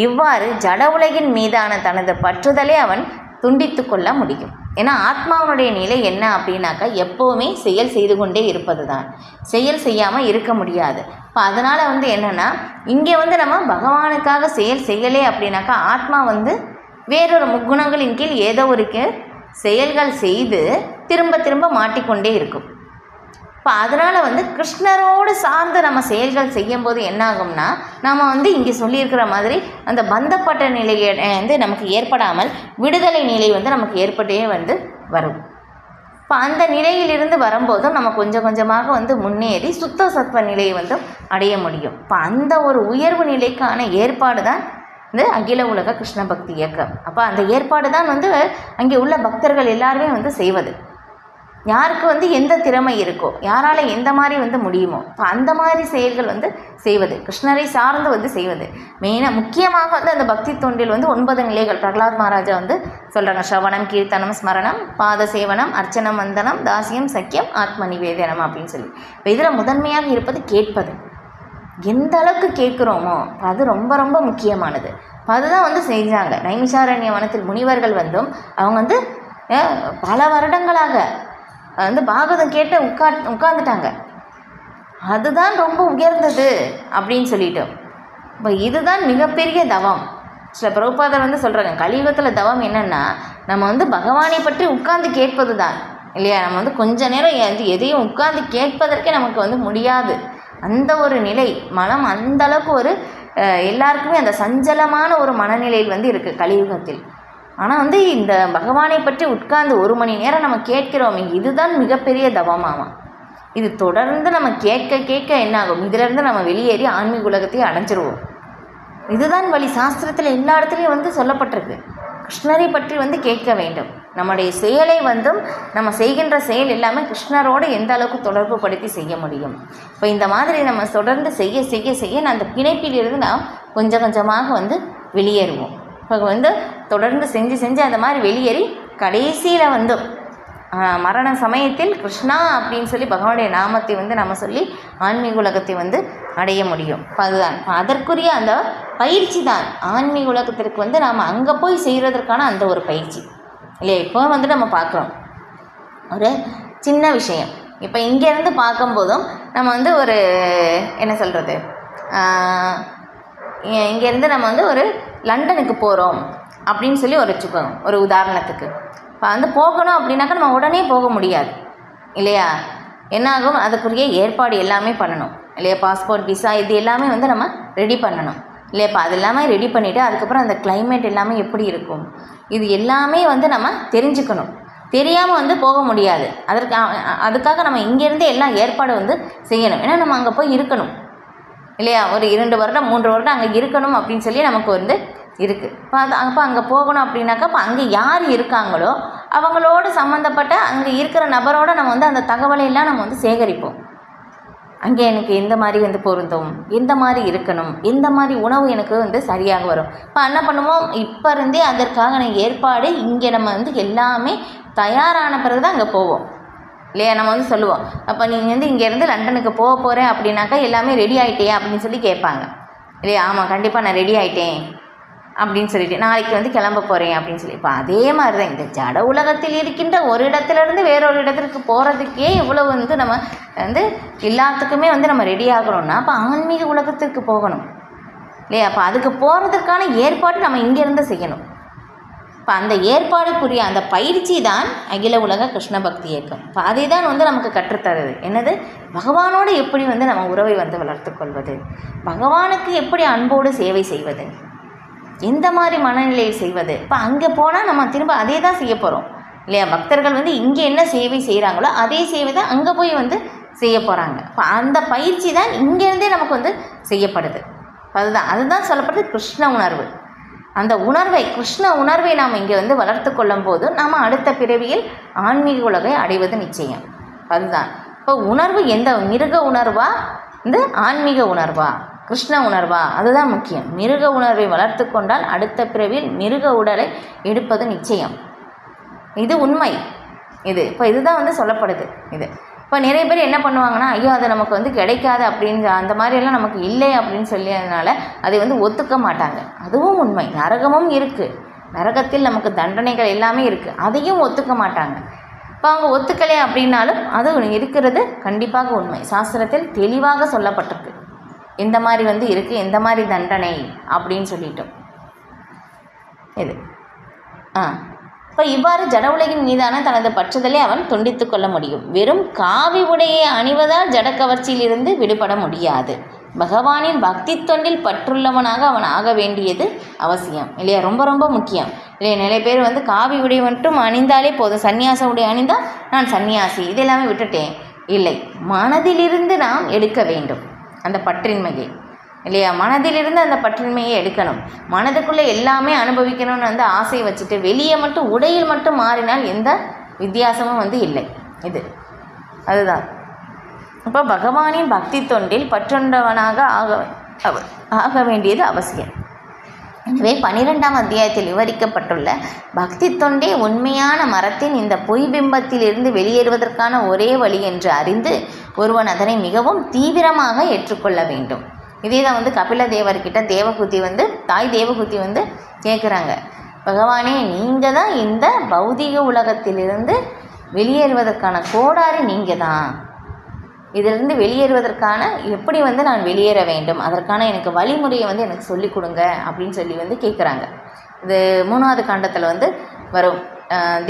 இவ்வாறு ஜட உலகின் மீதான தனது பற்றுதலை அவன் துண்டித்து கொள்ள முடியும். ஏன்னா ஆத்மாவனுடைய நிலை என்ன அப்படின்னாக்கா எப்போவுமே செயல் செய்து கொண்டே இருப்பது தான், செயல் செய்யாமல் இருக்க முடியாது. இப்போ அதனால் வந்து என்னென்னா, இங்கே வந்து நம்ம பகவானுக்காக செயல் செய்யலே அப்படின்னாக்கா ஆத்மா வந்து வேறொரு முக்குணங்களின் கீழ் ஏதோ ஒரு செயல்கள் செய்து திரும்ப திரும்ப மாட்டிக்கொண்டே இருக்கும். இப்போ அதனால் வந்து கிருஷ்ணரோடு சார்ந்து நம்ம செயல்கள் செய்யும்போது என்ன ஆகும்னா, நம்ம வந்து இங்கே சொல்லியிருக்கிற மாதிரி அந்த பந்தப்பட்ட நிலையை வந்து நமக்கு ஏற்படாமல் விடுதலை நிலை வந்து நமக்கு ஏற்பட்டே வந்து வரும். இப்போ அந்த நிலையிலிருந்து வரும்போதும் நம்ம கொஞ்சம் கொஞ்சமாக வந்து முன்னேறி சுத்த சத்வ நிலையை வந்து அடைய முடியும். இப்போ அந்த ஒரு உயர்வு நிலைக்கான ஏற்பாடு தான் இந்த அகில உலக கிருஷ்ண பக்தி இயக்கம். அப்போ அந்த ஏற்பாடு தான் வந்து அங்கே உள்ள பக்தர்கள் எல்லாருமே வந்து செய்வது. யாருக்கு வந்து எந்த திறமை இருக்கோ, யாரால் எந்த மாதிரி வந்து முடியுமோ, இப்போ அந்த மாதிரி செயல்கள் வந்து செய்வது, கிருஷ்ணரை சார்ந்து வந்து செய்வது. மெயினாக முக்கியமாக வந்து அந்த பக்தி தொண்டில் வந்து 9 நிலைகள் பிரகலாத் மகாராஜா வந்து சொல்கிறாங்க. ஸ்ரவணம், கீர்த்தனம், ஸ்மரணம், பாத சேவனம், அர்ச்சனம், வந்தனம், தாசியம், சக்கியம், ஆத்ம நிவேதனம் அப்படின்னு சொல்லி. இப்போ இதில் முதன்மையாக இருப்பது கேட்பது. எந்த அளவுக்கு கேட்குறோமோ அது ரொம்ப ரொம்ப முக்கியமானது. அதுதான் வந்து செஞ்சாங்க. நைமிஷாரண்ய வனத்தில் முனிவர்கள் வந்தும் அவங்க வந்து பல வருடங்களாக வந்து பாகவதம் கேட்டு உட்கார்ந்துட்டாங்க. அதுதான் ரொம்ப உயர்ந்தது அப்படின்னு சொல்லிட்டோம். இப்போ இதுதான் மிகப்பெரிய தவம். சில பிரபுபாதர் வந்து சொல்கிறாங்க, கலியுகத்தில் தவம் என்னென்னா நம்ம வந்து பகவானை பற்றி உட்கார்ந்து கேட்பது தான் இல்லையா. நம்ம வந்து கொஞ்ச நேரம் எதையும் உட்கார்ந்து கேட்பதற்கே நமக்கு வந்து முடியாது. அந்த ஒரு நிலை மனம் அந்த அளவுக்கு ஒரு எல்லாருக்குமே அந்த சஞ்சலமான ஒரு மனநிலையில் வந்து இருக்குது கலியுகத்தில். ஆனால் வந்து இந்த பகவானை பற்றி உட்கார்ந்து 1 மணி நேரம் நம்ம கேட்கிறோமே, இதுதான் மிகப்பெரிய தவமாகும். இது தொடர்ந்து நம்ம கேட்க கேட்க என்னாகும், இதிலேருந்து நம்ம வெளியேறி ஆன்மீக உலகத்தையே அடைஞ்சிருவோம். இதுதான் வழி. சாஸ்திரத்தில் எல்லா இடத்துலையும் வந்து சொல்லப்பட்டிருக்கு, கிருஷ்ணரை பற்றி வந்து கேட்க வேண்டும். நம்முடைய செயலை வந்தும் நம்ம செய்கின்ற செயல் எல்லாமே கிருஷ்ணரோடு எந்த அளவுக்கு தொடர்பு படுத்தி செய்ய முடியும். இப்போ இந்த மாதிரி நம்ம தொடர்ந்து செய்ய செய்ய செய்ய அந்த பிணைப்பிலிருந்து நாம் கொஞ்சம் கொஞ்சமாக வந்து வெளியேறுவோம். இப்போ வந்து தொடர்ந்து செஞ்சு செஞ்சு அந்த மாதிரி வெளியேறி கடைசியில் வந்து மரண சமயத்தில் கிருஷ்ணா அப்படின்னு சொல்லி பகவானுடைய நாமத்தை வந்து நம்ம சொல்லி ஆன்மீக உலகத்தை வந்து அடைய முடியும். அதுதான் அதற்குரிய அந்த பயிற்சி தான் ஆன்மீக உலகத்திற்கு வந்து நாம் அங்கே போய் செய்கிறதற்கான அந்த ஒரு பயிற்சி இல்லையா. இப்போ வந்து நம்ம பார்க்குறோம் ஒரு சின்ன விஷயம். இப்போ இங்கேருந்து பார்க்கும்போதும் நம்ம வந்து ஒரு என்ன சொல்கிறது, இங்கேருந்து நம்ம வந்து ஒரு லண்டனுக்கு போகிறோம் அப்படின்னு சொல்லி ஒரு வச்சுக்கோங்க, ஒரு உதாரணத்துக்கு. இப்போ வந்து போகணும் அப்படின்னாக்கா நம்ம உடனே போக முடியாது இல்லையா. என்னாகும், அதுக்குரிய ஏற்பாடு எல்லாமே பண்ணணும் இல்லையா. பாஸ்போர்ட், விசா இது எல்லாமே வந்து நம்ம ரெடி பண்ணணும் இல்லையா. இப்போ அது எல்லாமே ரெடி பண்ணிவிட்டு அதுக்கப்புறம் அந்த கிளைமேட் எல்லாமே எப்படி இருக்கும் இது எல்லாமே வந்து நம்ம தெரிஞ்சுக்கணும். தெரியாமல் வந்து போக முடியாது. அதுக்காக நம்ம இங்கேருந்து எல்லாம் ஏற்பாடு வந்து செய்யணும். ஏன்னா நம்ம அங்கே போய் இருக்கணும் இல்லையா. ஒரு 2 வருடம் 3 வருடம் அங்கே இருக்கணும் அப்படின்னு சொல்லி நமக்கு வந்து இருக்குது. இப்போ அங்கே போகணும் அப்படின்னாக்கா இப்போ அங்கே யார் இருக்காங்களோ அவங்களோடு சம்மந்தப்பட்ட அங்கே இருக்கிற நபரோடு நம்ம வந்து அந்த தகவலையெல்லாம் நம்ம வந்து சேகரிப்போம். அங்கே எனக்கு எந்த மாதிரி வந்து பொருந்தும், எந்த மாதிரி இருக்கணும், எந்த மாதிரி உணவு எனக்கு வந்து சரியாக வரும். இப்போ என்ன பண்ணுவோம், இப்போ இருந்தே அதற்கான ஏற்பாடு இங்கே நம்ம வந்து எல்லாமே தயாரான பிறகு தான் அங்கே போவோம் இல்லையா. நம்ம வந்து சொல்லுவோம், அப்போ நீங்கள் வந்து இங்கேருந்து லண்டனுக்கு போக போகிறேன் அப்படின்னாக்கா எல்லாமே ரெடி ஆகிட்டே அப்படின்னு சொல்லி கேட்பாங்க இல்லையா. ஆமாம், கண்டிப்பாக நான் ரெடி ஆகிட்டேன் அப்படின்னு சொல்லிட்டு நாளைக்கு வந்து கிளம்ப போகிறேன் அப்படின்னு சொல்லி. இப்போ அதே மாதிரி தான் இந்த ஜட உலகத்தில் இருக்கின்ற ஒரு இடத்துலேருந்து வேறொரு இடத்துக்கு போகிறதுக்கே இவ்வளோ வந்து நம்ம வந்து எல்லாத்துக்குமே வந்து நம்ம ரெடி ஆகணும்னா அப்போ ஆன்மீக உலகத்திற்கு போகணும் இல்லையா. அப்போ அதுக்கு போகிறதுக்கான ஏற்பாடு நம்ம இங்கேருந்து செய்யணும். இப்போ அந்த ஏற்பாடுக்குரிய அந்த பயிற்சி தான் அகில உலக கிருஷ்ண பக்தி இயக்கம். இப்போ அதை தான் வந்து நமக்கு கற்றுத்தருது. என்னது, பகவானோடு எப்படி வந்து நம்ம உறவை வந்து வளர்த்து கொள்வது, பகவானுக்கு எப்படி அன்போடு சேவை செய்வது, எந்த மாதிரி மனநிலையில் செய்வது. இப்போ அங்கே போனால் நம்ம திரும்ப அதே தான் செய்ய போகிறோம் இல்லையா. பக்தர்கள் வந்து இங்கே என்ன சேவை செய்கிறாங்களோ அதே சேவை தான் அங்கே போய் வந்து செய்ய போகிறாங்க. இப்போ அந்த பயிற்சி தான் இங்கேருந்தே நமக்கு வந்து செய்யப்படுது. அதுதான் சொல்லப்படுது கிருஷ்ண உணர்வு. அந்த உணர்வை, கிருஷ்ண உணர்வை நாம் இங்கே வந்து வளர்த்து கொள்ளும் போது நாம் அடுத்த பிறவியில் ஆன்மீக உலகை அடைவது நிச்சயம். அதுதான் இப்போ உணர்வு எந்த மிருக உணர்வா, இந்த ஆன்மீக உணர்வா, கிருஷ்ண உணர்வா, அதுதான் முக்கியம். மிருக உணர்வை வளர்த்து கொண்டால் அடுத்த பிறவியில் மிருக உடலை எடுப்பது நிச்சயம். இது உண்மை. இப்போ இதுதான் வந்து சொல்லப்படுது. இப்போ நிறைய பேர் என்ன பண்ணுவாங்கன்னா, ஐயோ அது நமக்கு வந்து கிடைக்காது அப்படின்னு அந்த மாதிரியெல்லாம் நமக்கு இல்லை அப்படின்னு சொல்லியதுனால அதை வந்து ஒத்துக்க மாட்டாங்க. அதுவும் உண்மை. நரகமும் இருக்குது, நரகத்தில் நமக்கு தண்டனைகள் எல்லாமே இருக்குது, அதையும் ஒத்துக்க மாட்டாங்க. இப்போ அவங்க ஒத்துக்கலை அப்படின்னாலும் அது இருக்கிறது கண்டிப்பாக உண்மை. சாஸ்திரத்தில் தெளிவாக சொல்லப்பட்டிருக்கு எந்த மாதிரி வந்து இருக்குது, எந்த மாதிரி தண்டனை அப்படின்னு சொல்லிட்டோம். இப்போ இவ்வாறு ஜட உலகின் மீதான தனது பற்றுதலை அவன் துண்டித்து கொள்ள முடியும். வெறும் காவி உடையை அணிவதால் ஜட கவர்ச்சியிலிருந்து விடுபட முடியாது. பகவானின் பக்தி தொண்டில் பற்றுள்ளவனாக அவன் ஆக வேண்டியது அவசியம் இல்லையா. ரொம்ப ரொம்ப முக்கியம் இல்லையா. நிறைய பேர் வந்து காவி உடை மட்டும் அணிந்தாலே போதும், சன்னியாச உடை அணிந்தால் நான் சன்னியாசி, இதெல்லாமே விட்டுட்டேன். இல்லை, மனதிலிருந்து நாம் எடுக்க வேண்டும் அந்த பற்றின்மையை இல்லையா. மனதிலிருந்து அந்த பற்றின்மையை எடுக்கணும். மனதுக்குள்ளே எல்லாமே அனுபவிக்கணும்னு வந்து ஆசை வச்சுட்டு வெளியே மட்டும் உடையில் மட்டும் மாறினால் எந்த வித்தியாசமும் வந்து இல்லை. அதுதான் இப்போ பகவானின் பக்தி தொண்டில் பற்றுண்டவனாக ஆக வேண்டியது அவசியம். எனவே 12ஆம் அத்தியாயத்தில் விவரிக்கப்பட்டுள்ள பக்தி தொண்டே உண்மையான மரத்தின் இந்த பொய் பிம்பத்திலிருந்து வெளியேறுவதற்கான ஒரே வழி என்று அறிந்து ஒருவன் அதனை மிகவும் தீவிரமாக ஏற்றுக்கொள்ள வேண்டும். இதே தான் வந்து கபில தேவர்கிட்ட தேவகூதி வந்து தாய் தேவகூதி வந்து கேட்குறாங்க, பகவானே நீங்கள் தான் இந்த பௌதிக உலகத்திலிருந்து வெளியேறுவதற்கான கோடாரி நீங்கள் தான், இதிலிருந்து வெளியேறுவதற்கான எப்படி வந்து நான் வெளியேற வேண்டும், அதற்கான எனக்கு வழிமுறையை வந்து எனக்கு சொல்லிக் கொடுங்க அப்படின்னு சொல்லி வந்து கேட்குறாங்க. இது 3வது காண்டத்தில் வந்து வரும்.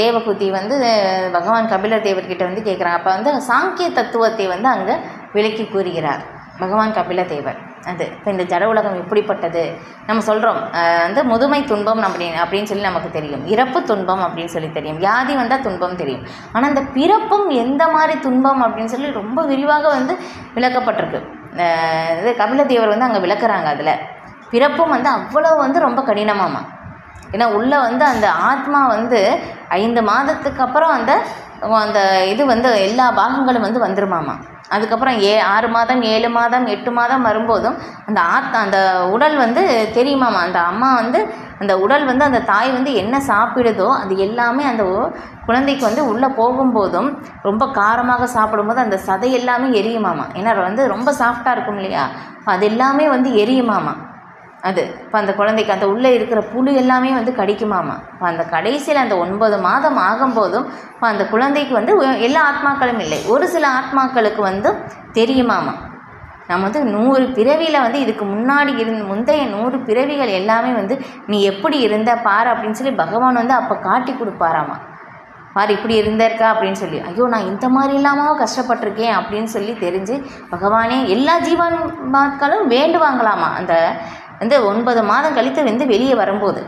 தேவகூதி வந்து பகவான் கபில தேவர்கிட்ட வந்து கேட்குறாங்க. அப்போ வந்து சாங்கிய தத்துவத்தை வந்து அங்கே விளக்கி கூறுகிறார் பகவான் கபில தேவர். இப்போ இந்த ஜட உலகம் எப்படிப்பட்டது நம்ம சொல்கிறோம், வந்து முதுமை துன்பம் அப்படின்னு சொல்லி நமக்கு தெரியும், இறப்பு துன்பம் அப்படின்னு சொல்லி தெரியும், வியாதி வந்தால் துன்பம் தெரியும். ஆனால் இந்த பிறப்பும் எந்த மாதிரி துன்பம் அப்படின்னு சொல்லி ரொம்ப விரிவாக வந்து விளக்கப்பட்டிருக்கு. இது கபில தேவர் வந்து அங்கே விளக்குறாங்க. அதில் பிறப்பும் வந்து அவ்வளோ வந்து ரொம்ப கடினமாமா. ஏன்னா உள்ளே வந்து அந்த ஆத்மா வந்து 5 மாதத்துக்கு அப்புறம் அந்த இது வந்து எல்லா பாகங்களும் வந்து வந்துருமாமா. அதுக்கப்புறம் 6 மாதம் 7 மாதம் 8 மாதம் வரும்போதும் அந்த உடல் வந்து தெரியுமாமா. அந்த அம்மா வந்து அந்த உடல் வந்து அந்த தாய் வந்து என்ன சாப்பிடுதோ அது எல்லாமே அந்த குழந்தைக்கு வந்து உள்ளே போகும்போதும் ரொம்ப காரமாக சாப்பிடும்போது அந்த சதை எல்லாமே எரியுமாமா. ஏன்னா வந்து ரொம்ப சாஃப்டாக இருக்கும் இல்லையா, அது எல்லாமே வந்து எரியுமாமா. இப்போ அந்த குழந்தைக்கு அந்த உள்ளே இருக்கிற புழு எல்லாமே வந்து கடிக்குமாமா. இப்போ அந்த கடைசியில் அந்த 9 மாதம் ஆகும்போதும் இப்போ அந்த குழந்தைக்கு வந்து எல்லா ஆத்மாக்களும் இல்லை, ஒரு சில ஆத்மாக்களுக்கு வந்து தெரியுமாமா. நம்ம வந்து 100 பிறவியில் வந்து இதுக்கு முன்னாடி முந்தைய 100 பிறவிகள் எல்லாமே வந்து நீ எப்படி இருந்த பாரு அப்படின்னு சொல்லி பகவான் வந்து அப்போ காட்டி கொடுப்பாராமா. பாரு இப்படி இருந்திருக்கா அப்படின்னு சொல்லி, ஐயோ நான் இந்த மாதிரி இல்லாமல் கஷ்டப்பட்டிருக்கேன் அப்படின்னு சொல்லி தெரிஞ்சு பகவானே எல்லா ஜீவான்மாக்களும் வேண்டுவாங்களாமா. அந்த 9 மாதம் கழித்து வந்து வெளியே வரும்போது,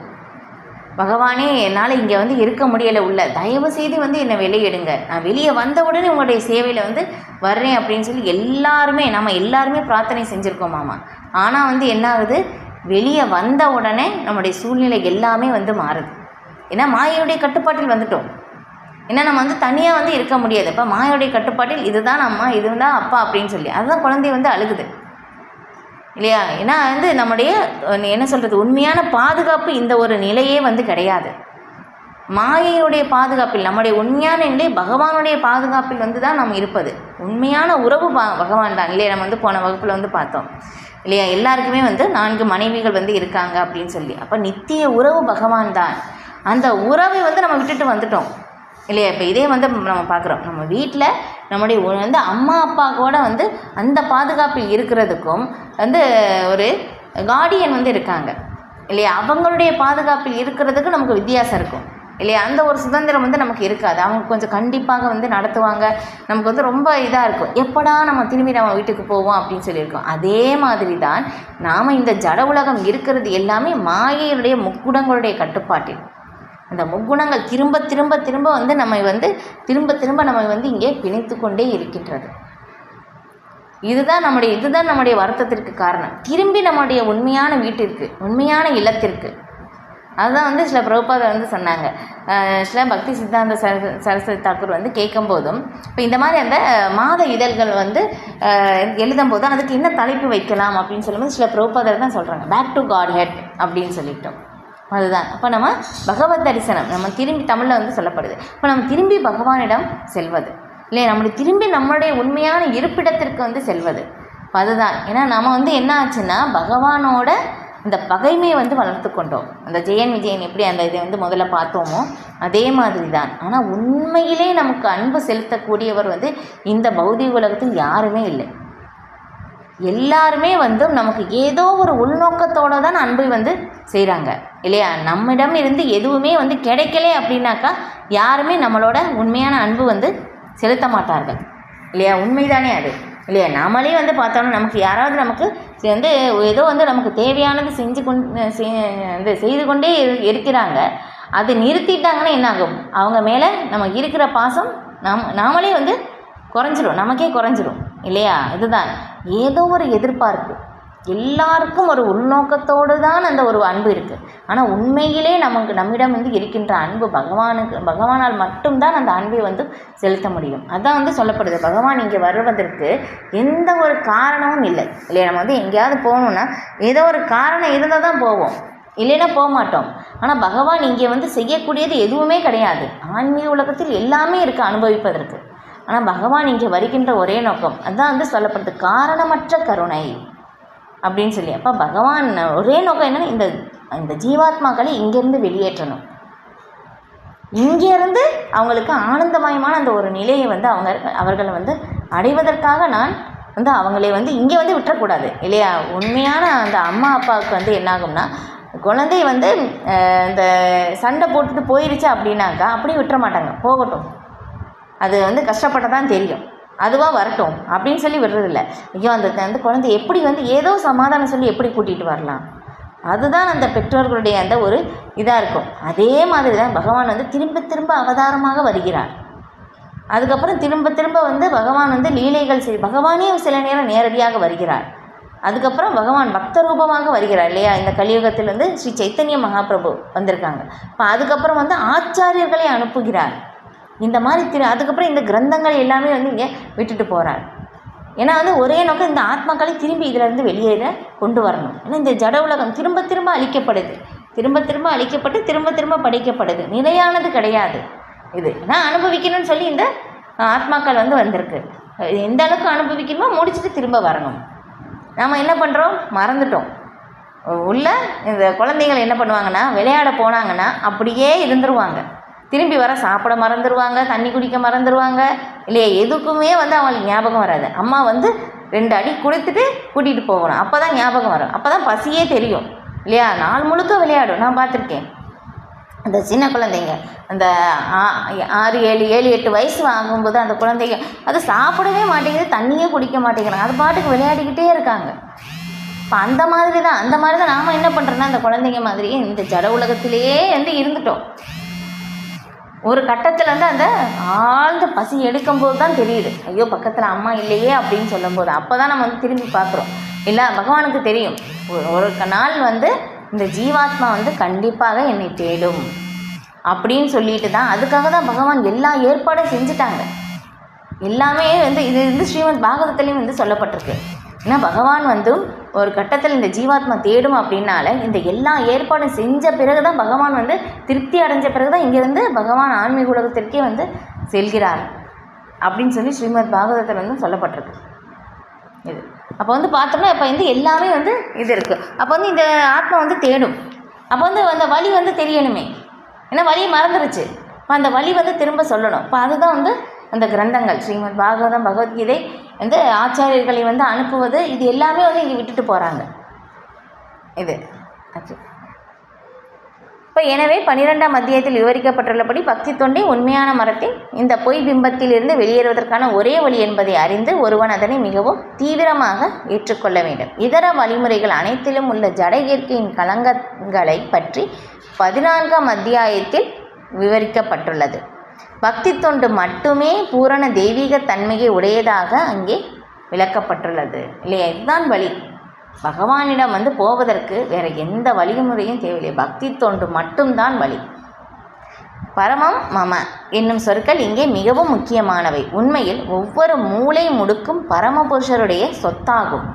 பகவானே என்னால் இங்கே வந்து இருக்க முடியலை, உள்ள தயவு செய்து வந்து என்னை வெளியெடுங்க, நான் வெளியே வந்த உடனே உங்களுடைய சேவையில் வந்து வர்றேன் அப்படின்னு சொல்லி நம்ம எல்லாருமே பிரார்த்தனை செஞ்சுருக்கோமாமா. ஆனால் வந்து என்ன ஆகுது, வெளியே வந்த உடனே நம்முடைய சூழ்நிலை எல்லாமே வந்து மாறுது. ஏன்னா மாயையுடைய கட்டுப்பாட்டில் வந்துட்டோம். ஏன்னா நம்ம வந்து தனியாக வந்து இருக்க முடியாது. இப்போ மாயோடைய கட்டுப்பாட்டில் இதுதான் அம்மா இதுதான் அப்பா அப்படின்னு சொல்லி அதுதான் குழந்தை வந்து அழுகுது இல்லையா. ஏன்னா வந்து நம்முடைய என்ன சொல்கிறது, உண்மையான பாதுகாப்பு இந்த ஒரு நிலையே வந்து கிடையாது. மாயையுடைய பாதுகாப்பில் நம்முடைய உண்மையான நிலை பகவானுடைய பாதுகாப்பில் வந்து தான் நம்ம இருப்பது. உண்மையான உறவு பகவான் தான் இல்லையா. நம்ம வந்து போன வகுப்பில் வந்து பார்த்தோம் இல்லையா. எல்லாருக்குமே வந்து 4 மனைவிகள் வந்து இருக்காங்க அப்படின்னு சொல்லி. அப்போ நித்திய உறவு பகவான் தான். அந்த உறவை வந்து நம்ம விட்டுட்டு வந்துட்டோம் இல்லையா. இப்போ இதே வந்து நம்ம பார்க்குறோம், நம்ம வீட்டில் நம்முடைய வந்து அம்மா அப்பா கூட வந்து அந்த பாதுகாப்பில் இருக்கிறதுக்கும் வந்து ஒரு கார்டியன் வந்து இருக்காங்க இல்லையா. அவங்களுடைய பாதுகாப்பில் இருக்கிறதுக்கு நமக்கு வித்தியாசம் இருக்கும் இல்லையா. அந்த ஒரு சுதந்திரம் வந்து நமக்கு இருக்காது. அவங்க கொஞ்சம் கண்டிப்பாக வந்து நடத்துவாங்க. நமக்கு வந்து ரொம்ப இதாக இருக்கும், எப்படா நம்ம திரும்பி நம்ம வீட்டுக்கு போவோம் அப்படின்னு சொல்லியிருக்கோம். அதே மாதிரி தான் நாம் இந்த ஜட உலகம் இருக்கிறது எல்லாமே மாயையுடைய முக்குணங்களுடைய கட்டுப்பாட்டில். அந்த முக்குணங்கள் திரும்ப திரும்ப திரும்ப வந்து நம்ம வந்து திரும்ப நம்ம வந்து இங்கே பிணைத்து கொண்டே இருக்கின்றது. இதுதான் நம்முடைய வருத்தத்திற்கு காரணம். திரும்பி நம்முடைய உண்மையான வீட்டிற்கு, உண்மையான இல்லத்திற்கு. அதுதான் வந்து சில பிரபுபாதர் வந்து சொன்னாங்க. சில பக்தி சித்தாந்த சரஸ்வதி தாக்கூர் வந்து கேட்கும்போதும் இப்போ இந்த மாதிரி அந்த மாத இதழ்கள் வந்து எழுதும்போது அதுக்கு என்ன தலைப்பு வைக்கலாம் அப்படின்னு சொல்லும்போது சில பிரபுபாதர் தான் சொல்கிறாங்க, பேக் டு காட் ஹெட் அப்படின்னு சொல்லிட்டோம். அதுதான் அப்போ நம்ம பகவத் தரிசனம் நம்ம திரும்பி தமிழில் வந்து சொல்லப்படுது. இப்போ நம்ம திரும்பி பகவானிடம் செல்வது இல்லை, நம்முடைய உண்மையான இருப்பிடத்திற்கு வந்து செல்வது. அதுதான். ஏன்னா நம்ம வந்து என்ன ஆச்சுன்னா பகவானோட இந்த பகைமையை வந்து வளர்த்து கொண்டோம். அந்த ஜெயன் விஜயன் எப்படி அந்த இதை வந்து முதல்ல பார்த்தோமோ அதே மாதிரி தான். ஆனால் உண்மையிலே நமக்கு அன்பு செலுத்தக்கூடியவர் வந்து இந்த பௌதிக உலகத்தில் யாருமே இல்லை. எல்லாருமே வந்து நமக்கு ஏதோ ஒரு உள்நோக்கத்தோடு தான் அன்பை வந்து செய்கிறாங்க இல்லையா. நம்மிடம் இருந்து எதுவுமே வந்து கிடைக்கலே அப்படின்னாக்கா யாருமே நம்மளோட உண்மையான அன்பு வந்து செலுத்த மாட்டார்கள் இல்லையா. உண்மைதானே அது இல்லையா. நாமளே வந்து பார்த்தோம்னா நமக்கு யாராவது நமக்கு வந்து ஏதோ வந்து நமக்கு தேவையானது செய்து கொண்டே இருக்கிறாங்க. அதை நிறுத்திட்டாங்கன்னா என்ன ஆகும், அவங்க மேலே நமக்கு இருக்கிற பாசம் நாமளே வந்து குறைஞ்சிரும், நமக்கே குறைஞ்சிரும் இல்லையா. இதுதான் ஏதோ ஒரு எதிர்பார்ப்பு. எல்லாருக்கும் ஒரு உள்நோக்கத்தோடு தான் அந்த ஒரு அன்பு இருக்குது. ஆனால் உண்மையிலே நம்மிடம் வந்து இருக்கின்ற அன்பு பகவானால் மட்டும்தான் அந்த அன்பை வந்து செலுத்த முடியும். அதான் வந்து சொல்லப்படுது, பகவான் இங்கே வருவதற்கு எந்த ஒரு காரணமும் இல்லை இல்லையா. நம்ம வந்து எங்கேயாவது போகணுன்னா ஏதோ ஒரு காரணம் இருந்தால் தான் போவோம், இல்லைன்னா போக மாட்டோம். ஆனால் பகவான் இங்கே வந்து செய்யக்கூடியது எதுவுமே கிடையாது. ஆன்மீக உலகத்தில் எல்லாமே இருக்குது அனுபவிப்பதற்கு. ஆனால் பகவான் இங்கே வருகின்ற ஒரே நோக்கம் அதுதான் வந்து சொல்லப்படுது, காரணமற்ற கருணை அப்படின்னு சொல்லி. அப்போ பகவான் ஒரே நோக்கம் என்னென்னா இந்த ஜீவாத்மாக்களை இங்கேருந்து வெளியேற்றணும். இங்கேருந்து அவங்களுக்கு ஆனந்தமயமான அந்த ஒரு நிலையை வந்து அவர்களை வந்து அடைவதற்காக நான் வந்து அவங்களே வந்து இங்கே வந்து விட்டுறக்கூடாது இல்லையா. உண்மையான அந்த அம்மா அப்பாவுக்கு வந்து என்னாகும்னா குழந்தை வந்து இந்த சண்டை போட்டுட்டு போயிடுச்சு அப்படின்னாக்கா அப்படியே விட்டுற மாட்டாங்க, போகட்டும், அது வந்து கஷ்டப்பட்டதான் தெரியும், அதுவாக வரட்டும் அப்படின்னு சொல்லி விடுறதில்ல. ஐயோ அந்த குழந்தை எப்படி வந்து ஏதோ சமாதானம் சொல்லி எப்படி கூட்டிகிட்டு வரலாம், அதுதான் அந்த பெற்றோர்களுடைய அந்த ஒரு இதாக இருக்கும். அதே மாதிரி தான் பகவான் வந்து திரும்ப அவதாரமாக வருகிறார். அதுக்கப்புறம் திரும்ப வந்து பகவான் வந்து லீலைகள் பகவானே சில நேரம் நேரடியாக வருகிறார். அதுக்கப்புறம் பகவான் பக்த ரூபமாக வருகிறார் இல்லையா. இந்த கலியுகத்தில் வந்து ஸ்ரீ சைத்தன்ய மகாபிரபு வந்திருக்காங்க. இப்போ அதுக்கப்புறம் வந்து ஆச்சாரியர்களை அனுப்புகிறார். இந்த மாதிரி அதுக்கப்புறம் இந்த கிரந்தங்கள் எல்லாமே வந்து இங்கே விட்டுட்டு போகிறார். ஏன்னா வந்து ஒரே நோக்கம் இந்த ஆத்மாக்களை திரும்பி இதிலேருந்து வெளியேற கொண்டு வரணும். ஏன்னா இந்த ஜட உலகம் திரும்ப அழிக்கப்படுது, திரும்ப அழிக்கப்பட்டு திரும்ப படைக்கப்படுது, நிலையானது கிடையாது. இது நான் அனுபவிக்கணும்னு சொல்லி இந்த ஆத்மாக்கள் வந்து வந்திருக்கு. எந்த அளவுக்கு அனுபவிக்கணுமோ முடிச்சுட்டு திரும்ப வரணும். நாம் என்ன பண்ணுறோம், மறந்துட்டோம். உள்ள இந்த குழந்தைகள் என்ன பண்ணுவாங்கன்னா விளையாட போனாங்கன்னா அப்படியே இருந்துருவாங்க. திரும்பி வர சாப்பிட மறந்துடுவாங்க, தண்ணி குடிக்க மறந்துடுவாங்க இல்லையா. எதுக்குமே வந்து அவங்களுக்கு ஞாபகம் வராது. அம்மா வந்து 2 அடி கொடுத்துட்டு கூட்டிகிட்டு போகணும், அப்போ தான் ஞாபகம் வரும், அப்போ தான் பசியே தெரியும் இல்லையா. நாள் முழுக்க விளையாடும். நான் பார்த்துருக்கேன் அந்த சின்ன குழந்தைங்க அந்த 6, 7, 8 வயசு ஆகும்போது அந்த குழந்தைங்க அது சாப்பிடவே மாட்டேங்குது, தண்ணியே குடிக்க மாட்டேங்கிறாங்க, அது பாட்டுக்கு விளையாடிக்கிட்டே இருக்காங்க. இப்போ அந்த மாதிரி தான் நாம் என்ன பண்ணுறோன்னா அந்த குழந்தைங்க மாதிரியே இந்த ஜட உலகத்திலேயே வந்து இருந்துட்டோம். ஒரு கட்டத்தில் வந்து அந்த ஆழ்ந்த பசி எடுக்கும்போது தான் தெரியுது, ஐயோ பக்கத்தில் அம்மா இல்லையே அப்படின்னு சொல்லும்போது. அப்போ தான் நம்ம வந்து திரும்பி பார்க்குறோம். இல்லை பகவானுக்கு தெரியும் ஒரு நாள் வந்து இந்த ஜீவாத்மா வந்து கண்டிப்பாக என்னை தேடும், அப்படின்னு சொல்லிட்டு தான் அதுக்காக தான் பகவான் எல்லா ஏற்பாடும் செஞ்சுட்டாங்க. எல்லாமே இது ஸ்ரீமத் பாகவதத்துலேயும் சொல்லப்பட்டிருக்கு. ஏன்னா பகவான் ஒரு கட்டத்தில் இந்த ஜீவாத்மா தேடும் அப்படின்னால இந்த எல்லா ஏற்பாடும் செஞ்ச பிறகு தான் பகவான் திருப்தி அடைஞ்ச பிறகு தான் இங்கே பகவான் ஆன்மீக உலகத்திற்கே செல்கிறார் அப்படின்னு சொல்லி ஸ்ரீமத் பாகவதத்தில் சொல்லப்பட்டிருக்கு. இது அப்போ பார்த்தோம்னா இப்போ எல்லாமே இது இருக்குது. அப்போ இந்த ஆத்மா தேடும். அப்போ அந்த வழி தெரியணுமே. ஏன்னா வழி மறந்துருச்சு. இப்போ அந்த வழி திரும்ப சொல்லணும். இப்போ அதுதான் அந்த கிரந்தங்கள் ஸ்ரீமத் பாகவதம், பகவத்கீதை ஆச்சாரியர்களை அனுப்புவது இது எல்லாமே இங்கே விட்டுட்டு போகிறாங்க. இது ஆச்சு. இப்போ எனவே 12ஆம் அத்தியாயத்தில் விவரிக்கப்பட்டுள்ளபடி பக்தி தொண்டை உண்மையான மரத்தின் இந்த பொய் பிம்பத்திலிருந்து வெளியேறுவதற்கான ஒரே வழி என்பதை அறிந்து ஒருவன் அதனை மிகவும் தீவிரமாக ஏற்றுக்கொள்ள வேண்டும். இதர வழிமுறைகள் அனைத்திலும் உள்ள ஜட இயற்கையின் களங்கங்களை பற்றி 14ஆம் அத்தியாயத்தில் விவரிக்கப்பட்டுள்ளது. பக்தி தொண்டு மட்டுமே பூரண தெய்வீக தன்மையை உடையதாக அங்கே விளக்கப்பட்டுள்ளது. இல்லையா? இதுதான் வழி. பகவானிடம் போவதற்கு வேறு எந்த வழிமுறையும் தேவையில்லை. பக்தி தொண்டு மட்டும்தான் வழி. பரமம் மம என்னும் சொற்கள் இங்கே மிகவும் முக்கியமானவை. உண்மையில் ஒவ்வொரு மூளை முடுக்கும் பரமபுருஷருடைய சொத்தாகும்.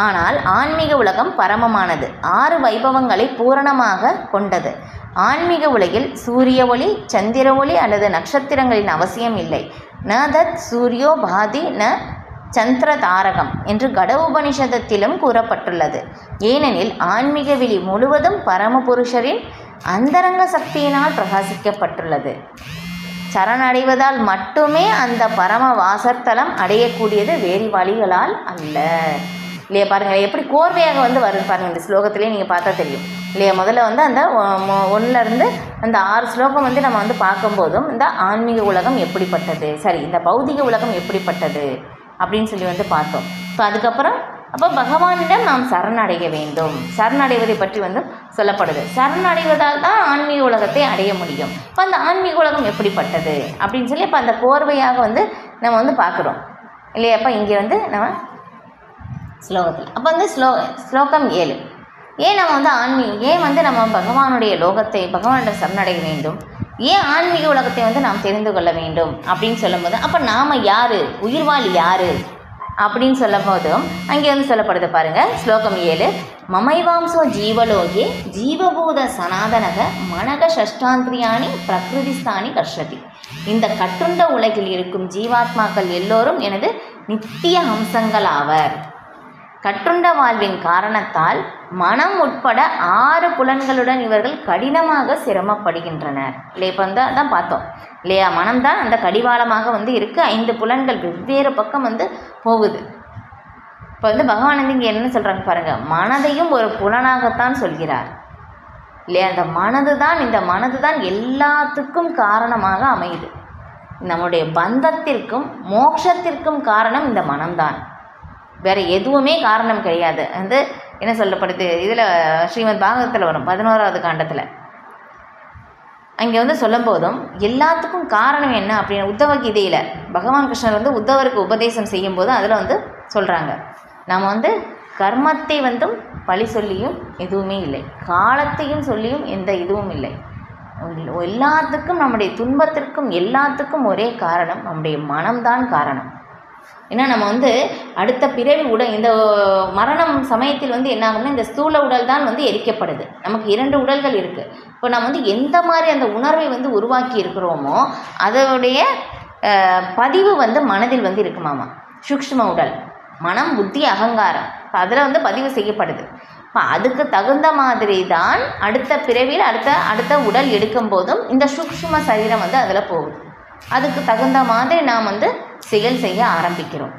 ஆனால் ஆன்மீக உலகம் பரமமானது. 6 வைபவங்களை பூரணமாக கொண்டது. ஆன்மீக உலகில் சூரிய ஒளி, சந்திர ஒளி அல்லது நட்சத்திரங்களின் அவசியம் இல்லை. ந தத் சூரியோ பாதி ந சந்திர தாரகம் என்று கட உபனிஷதத்திலும் கூறப்பட்டுள்ளது. ஏனெனில் ஆன்மீக வெளி முழுவதும் பரமபுருஷரின் அந்தரங்க சக்தியினால் பிரகாசிக்கப்பட்டுள்ளது. சரணடைவதால் மட்டுமே அந்த பரம வாசத்தலம் அடையக்கூடியது, வேறு வழிகளால் அல்ல. இல்லையா? பாருங்கள் எப்படி கோர்வையாக வருது பாருங்கள். இந்த ஸ்லோகத்திலே நீங்கள் பார்த்தா தெரியும் இல்லையா? முதல்ல அந்த 1லேருந்து அந்த 6 ஸ்லோகம் நம்ம பார்க்கும்போதும் இந்த ஆன்மீக உலகம் எப்படிப்பட்டது, சரி இந்த பௌதிக உலகம் எப்படிப்பட்டது அப்படின்னு சொல்லி பார்த்தோம். இப்போ அதுக்கப்புறம் அப்போ பகவானிடம் நாம் சரணடைய வேண்டும். சரணடைவதை பற்றி சொல்லப்படுது. சரணடைவதால் தான் ஆன்மீக உலகத்தை அடைய முடியும். இப்போ அந்த ஆன்மீக உலகம் எப்படிப்பட்டது அப்படின்னு சொல்லி இப்போ அந்த கோர்வையாக நம்ம பார்க்குறோம் இல்லையா? அப்போ இங்கே நம்ம ஸ்லோகத்தில் அப்போ ஸ்லோகம் 7 ஏன் நம்ம ஆன்மீகம் ஏன் நம்ம பகவானுடைய லோகத்தை பகவானிடம் சரணடைய வேண்டும், ஏன் ஆன்மீக உலகத்தை நாம் தெரிந்து கொள்ள வேண்டும் அப்படின்னு சொல்லும்போது அப்போ நாம் யார், உயிர்வாழி யார் அப்படின்னு சொல்லும் போதும் அங்கே சொல்லப்படுது பாருங்கள். ஸ்லோகம் 7 மமைவாம்சோ ஜீவலோகே ஜீவபூத சனாதனக மனக ஷஷ்டாந்திரியாணி பிரகிருதிஸ்தானி கர்ஷதி. இந்த கட்டுண்ட உலகில் இருக்கும் ஜீவாத்மாக்கள் எல்லோரும் எனது நித்திய அம்சங்கள் ஆவர். கட்டுண்ட வாழ்வின் காரணத்தால் மனம் உட்பட 6 புலன்களுடன் இவர்கள் கடினமாக சிரமப்படுகின்றனர். இல்லை? இப்போ தான் பார்த்தோம் இல்லையா? மனம்தான் அந்த கடிவாளமாக இருக்குது. 5 புலன்கள் வெவ்வேறு பக்கம் போகுது. இப்போ பகவான் இங்கே என்ன சொல்கிறாங்க பாருங்கள். மனதையும் ஒரு புலனாகத்தான் சொல்கிறார் இல்லையா? இந்த மனது தான் எல்லாத்துக்கும் காரணமாக அமையுது. நம்முடைய பந்தத்திற்கும் மோட்சத்திற்கும் காரணம் இந்த மனம்தான், வேறு எதுவுமே காரணம் கிடையாது. என்ன சொல்லப்படுது இதில் ஸ்ரீமத் பாகவதத்தில் வரும் 11ஆவது காண்டத்தில். அங்கே சொல்லும் போதும் எல்லாத்துக்கும் காரணம் என்ன அப்படின்னு உத்தவ கீதையில் பகவான் கிருஷ்ணர் உத்தவருக்கு உபதேசம் செய்யும்போது அதில் சொல்கிறாங்க, நாம் கர்மத்தை பழி சொல்லியும் எதுவுமே இல்லை, காலத்தையும் சொல்லியும் எந்த இதுவும் இல்லை. எல்லாத்துக்கும் நம்முடைய துன்பத்திற்கும் எல்லாத்துக்கும் ஒரே காரணம் நம்முடைய மனம்தான் காரணம். ஏன்னா நம்ம அடுத்த பிறவி உடல் இந்த மரணம் சமயத்தில் என்ன ஆகும்னா இந்த ஸ்தூல உடல் தான் எரிக்கப்படுது. நமக்கு 2 உடல்கள் இருக்குது. இப்போ நம்ம எந்த மாதிரி அந்த உணர்வை உருவாக்கி இருக்கிறோமோ அதோடைய பதிவு மனதில் இருக்குமாமா. சூக்ஷ்ம உடல், மனம், புத்தி, அகங்காரம் அதில் பதிவு செய்யப்படுது. இப்போ அதுக்கு தகுந்த மாதிரி தான் அடுத்த பிறவியில் அடுத்த உடல் எடுக்கும் போதும் இந்த சூக்ஷ்ம சரீரம் அதில் போகுது. அதுக்கு தகுந்த மாதிரி நாம் செயல் செய்ய ஆரம்பிக்கிறோம்.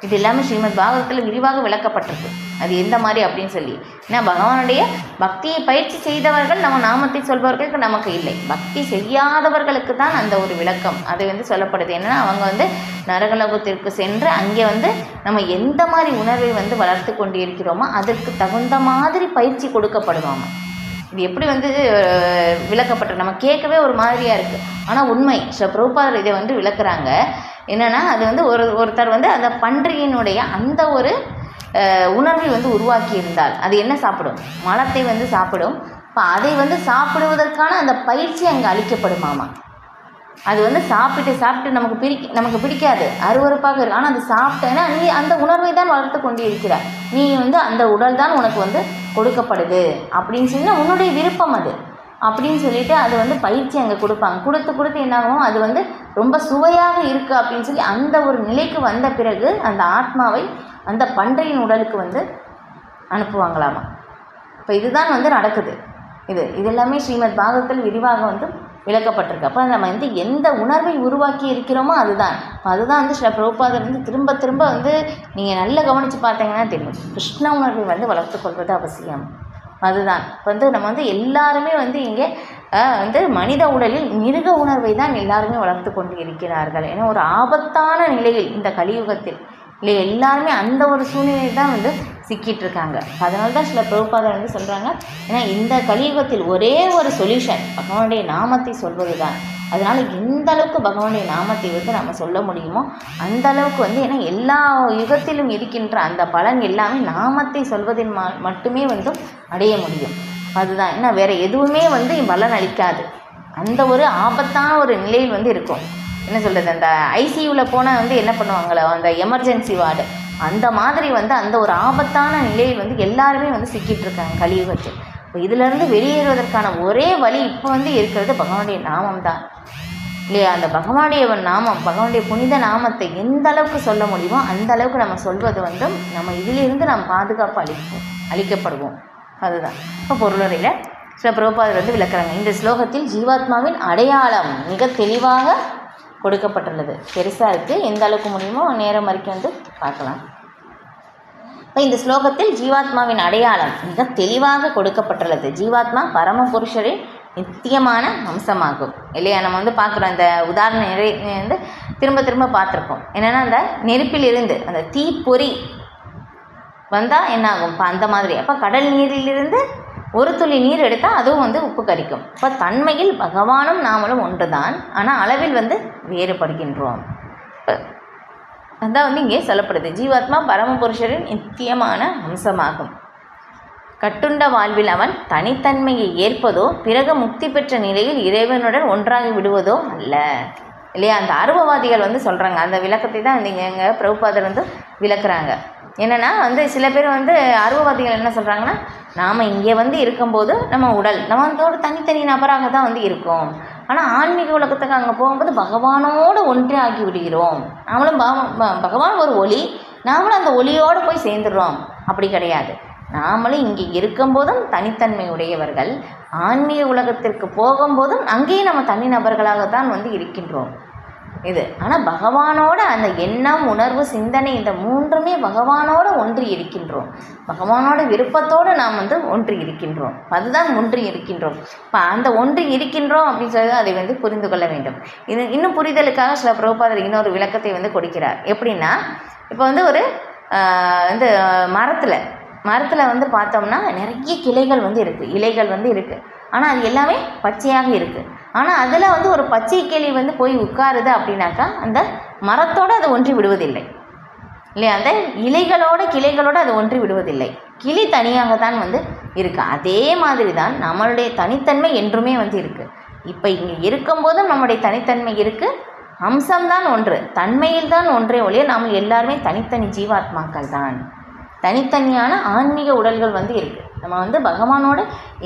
இது எல்லாமே ஸ்ரீமத் பாகவதத்தில் விரிவாக விளக்கப்பட்டிருக்கு. அது எந்த மாதிரி அப்படின்னு சொல்லி. ஏன்னா பகவானுடைய பக்தியை பயிற்சி செய்தவர்கள் நம்ம நாமத்தை சொல்பவர்களுக்கு நமக்கு இல்லை. பக்தி செய்யாதவர்களுக்கு தான் அந்த ஒரு விளக்கம் அது சொல்லப்படுது. என்னென்னா அவங்க நரகலோகத்திற்கு சென்று அங்கே நம்ம எந்த மாதிரி உணர்வை வளர்த்து கொண்டு இருக்கிறோமோ அதற்கு தகுந்த மாதிரி பயிற்சி கொடுக்கப்படுவாங்க. இது எப்படி விளக்கப்பட்டு நம்ம கேட்கவே ஒரு மாதிரியாக இருக்குது. ஆனால் உண்மை பிரபுபாதர் இதை விளக்குறாங்க. என்னென்னா அது ஒருத்தர் அந்த பன்றியினுடைய அந்த ஒரு உணர்வை உருவாக்கி இருந்தால் அது என்ன சாப்பிடும், மலத்தை சாப்பிடும். இப்போ அதை வந்து சாப்பிடுவதற்கான அந்த பயிற்சி அங்கே அளிக்கப்படுமாமா. அது வந்து சாப்பிட்டு நமக்கு பிடிக்காது, அருவருப்பாக இருக்கு. ஆனால் அது சாப்பிட்டேன்னா நீ அந்த உணர்வை தான் வளர்த்து கொண்டு இருக்கிறாய். நீ வந்து அந்த உடல் தான் உனக்கு வந்து கொடுக்கப்படுது அப்படின்னு சொல்லி உன்னுடைய விருப்பம் அது அப்படின்னு சொல்லிட்டு அது வந்து பயிற்சி அங்கே கொடுப்பாங்க. கொடுத்து என்னாகும், அது வந்து ரொம்ப சுவையாக இருக்குது அப்படின்னு சொல்லி அந்த ஒரு நிலைக்கு வந்த பிறகு அந்த ஆத்மாவை அந்த பன்றியின் உடலுக்கு வந்து அனுப்புவாங்களாமா. இப்போ இதுதான் வந்து நடக்குது. இது எல்லாமே ஸ்ரீமத் பாகவதத்தில் விரிவாக வந்து விளக்கப்பட்டிருக்கு. அப்போ நம்ம வந்து எந்த உணர்வை உருவாக்கி இருக்கிறோமோ அதுதான் வந்து ஸ்ரீ பிரபுபாதர் வந்து திரும்ப திரும்ப வந்து நீங்கள் நல்லா கவனித்து பார்த்தீங்கன்னா தெரியும், கிருஷ்ண உணர்வை வந்து வளர்த்து கொள்வது அவசியம். அதுதான் வந்து நம்ம வந்து எல்லாருமே வந்து இங்கே வந்து மனித உடலில் மிருக உணர்வை தான் எல்லாருமே வளர்த்து கொண்டு இருக்கிறார்கள். ஏன்னா ஒரு ஆபத்தான நிலையில் இந்த கலியுகத்தில் இல்லை எல்லாருமே அந்த ஒரு சூழ்நிலையில் தான் வந்து சிக்கிட்டு இருக்காங்க. அதனால தான் சில பிரபுபாதர் வந்து சொல்கிறாங்க, ஏன்னா இந்த கலியுகத்தில் ஒரே ஒரு சொல்யூஷன் பகவானுடைய நாமத்தை சொல்வது தான். அதனால் எந்த அளவுக்கு பகவானுடைய நாமத்தை வந்து நம்ம சொல்ல முடியுமோ அந்த அளவுக்கு வந்து, ஏன்னா எல்லா யுகத்திலும் இருக்கின்ற அந்த பலன் எல்லாமே நாமத்தை சொல்வதின் மட்டுமே வந்து அடைய முடியும். அதுதான், ஏன்னா வேறு எதுவுமே வந்து பலன் அளிக்காது. அந்த ஒரு ஆபத்தான ஒரு நிலையில் வந்து இருக்கும். என்ன சொல்கிறது, அந்த ஐசியூவில் போனால் வந்து என்ன பண்ணுவாங்களோ அந்த எமர்ஜென்சி வார்டு, அந்த மாதிரி வந்து அந்த ஒரு ஆபத்தான நிலையில் வந்து எல்லாருமே வந்து சிக்கிட்டு இருக்காங்க கலியுகத்தில். இப்போ இதிலேருந்து வெளியேறுவதற்கான ஒரே வழி இப்போ வந்து இருக்கிறது பகவானுடைய நாமம் தான் இல்லையா? அந்த பகவானுடைய நாமம், பகவானுடைய புனித நாமத்தை எந்த அளவுக்கு சொல்ல முடியுமோ அந்த அளவுக்கு நம்ம சொல்வது வந்து நம்ம இதிலிருந்து நாம் பாதுகாப்பு அளிக்கப்படுவோம். அதுதான் இப்போ பொருளுரையில் சில பிரபுபாதர் வந்து விளக்குறாங்க. இந்த ஸ்லோகத்தில் ஜீவாத்மாவின் அடையாளம் மிக தெளிவாக கொடுக்கப்பட்டுள்ளது. பெருசாக இருக்குது, எந்த அளவுக்கு முடியுமோ நேரம் வரைக்கும் வந்து பார்க்கலாம். இப்போ இந்த ஸ்லோகத்தில் ஜீவாத்மாவின் அடையாளம் மிக தெளிவாக கொடுக்கப்பட்டுள்ளது. ஜீவாத்மா பரமபுருஷரின் நித்தியமான அம்சமாகும் இல்லையா? நம்ம வந்து பார்க்குறோம், இந்த உதாரணம் வந்து திரும்ப பார்த்துருக்கோம். என்னென்னா அந்த நெருப்பிலிருந்து அந்த தீப்பொறி வந்தால் என்னாகும், இப்போ அந்த மாதிரி. அப்போ கடல் நீரிலிருந்து ஒரு துளி நீர் எடுத்தால் அதுவும் வந்து உப்பு கரிக்கும். இப்போ தன்மையில் பகவானும் நாமளும் ஒன்று தான், ஆனால் அளவில் வந்து வேறுபடுகின்றோம். அதான் வந்து இங்கே சொல்லப்படுது, ஜீவாத்மா பரமபுருஷரின் நித்தியமான அம்சமாகும். கட்டுண்ட வாழ்வில் அவன் தனித்தன்மையை ஏற்பதோ பிறகு முக்தி பெற்ற நிலையில் இறைவனுடன் ஒன்றாகி விடுவதோ அல்ல இல்லையா? அந்த அருவவாதிகள் வந்து சொல்கிறாங்க, அந்த விளக்கத்தை தான் வந்து இங்கே பிரபுபாதர் வந்து விளக்குறாங்க. என்னென்னா வந்து சில பேர் வந்து அருவவாதிகள் என்ன சொல்கிறாங்கன்னா, நாம் இங்கே வந்து இருக்கும்போது நம்ம உடல் நம்ம வந்து ஒரு தனித்தனி நபராக தான் வந்து இருக்கோம், ஆனால் ஆன்மீக உலகத்துக்கு அங்கே போகும்போது பகவானோடு ஒன்றே ஆகி விடுகிறோம். நாமளும் பகவான் ஒரு ஒளி, நாமளும் அந்த ஒளியோடு போய் சேர்ந்துடுறோம். அப்படி கிடையாது. நாமளும் இங்கே இருக்கும்போதும் தனித்தன்மை உடையவர்கள், ஆன்மீக உலகத்திற்கு போகும்போதும் அங்கேயும் நம்ம தனி நபர்களாகத்தான் வந்து இருக்கின்றோம். இது ஆனால் பகவானோட அந்த எண்ணம், உணர்வு, சிந்தனை இந்த மூன்றுமே பகவானோடு ஒன்றி இருக்கின்றோம். பகவானோட விருப்பத்தோடு நாம் வந்து ஒன்றி இருக்கின்றோம். அதுதான் ஒன்றி இருக்கின்றோம். இப்போ அந்த ஒன்றி இருக்கின்றோம் அப்படின்னு சொல்லி அதை வந்து புரிந்து கொள்ள வேண்டும். இது இன்னும் புரிதலுக்காக சில பிரபுபாதர் இன்னொரு விளக்கத்தை வந்து கொடுக்கிறார். எப்படின்னா, இப்போ வந்து ஒரு வந்து மரத்தில் வந்து பார்த்தோம்னா நிறைய கிளைகள் வந்து இருக்குது, இலைகள் வந்து இருக்குது, ஆனால் அது எல்லாமே பச்சையாக இருக்குது. ஆனால் அதில் வந்து ஒரு பச்சை கிளி வந்து போய் உட்காருது அப்படின்னாக்கா அந்த மரத்தோடு அது ஒன்றி விடுவதில்லை இல்லையா? அந்த கிளைகளோடு அது ஒன்றி விடுவதில்லை. கிளி தனியாக தான் வந்து இருக்குது. அதே மாதிரி தான் நம்மளுடைய தனித்தன்மை என்றுமே வந்து இருக்குது. இப்போ இங்கே இருக்கும்போதும் நம்முடைய தனித்தன்மை இருக்குது. அம்சம்தான் ஒன்று, தன்மையில் தான் ஒன்றே ஒழிய நாம் எல்லாருமே தனித்தனி ஜீவாத்மாக்கள் தான். தனித்தனியான ஆன்மீக உடல்கள் வந்து இருக்குது. நம்ம வந்து பகவானோட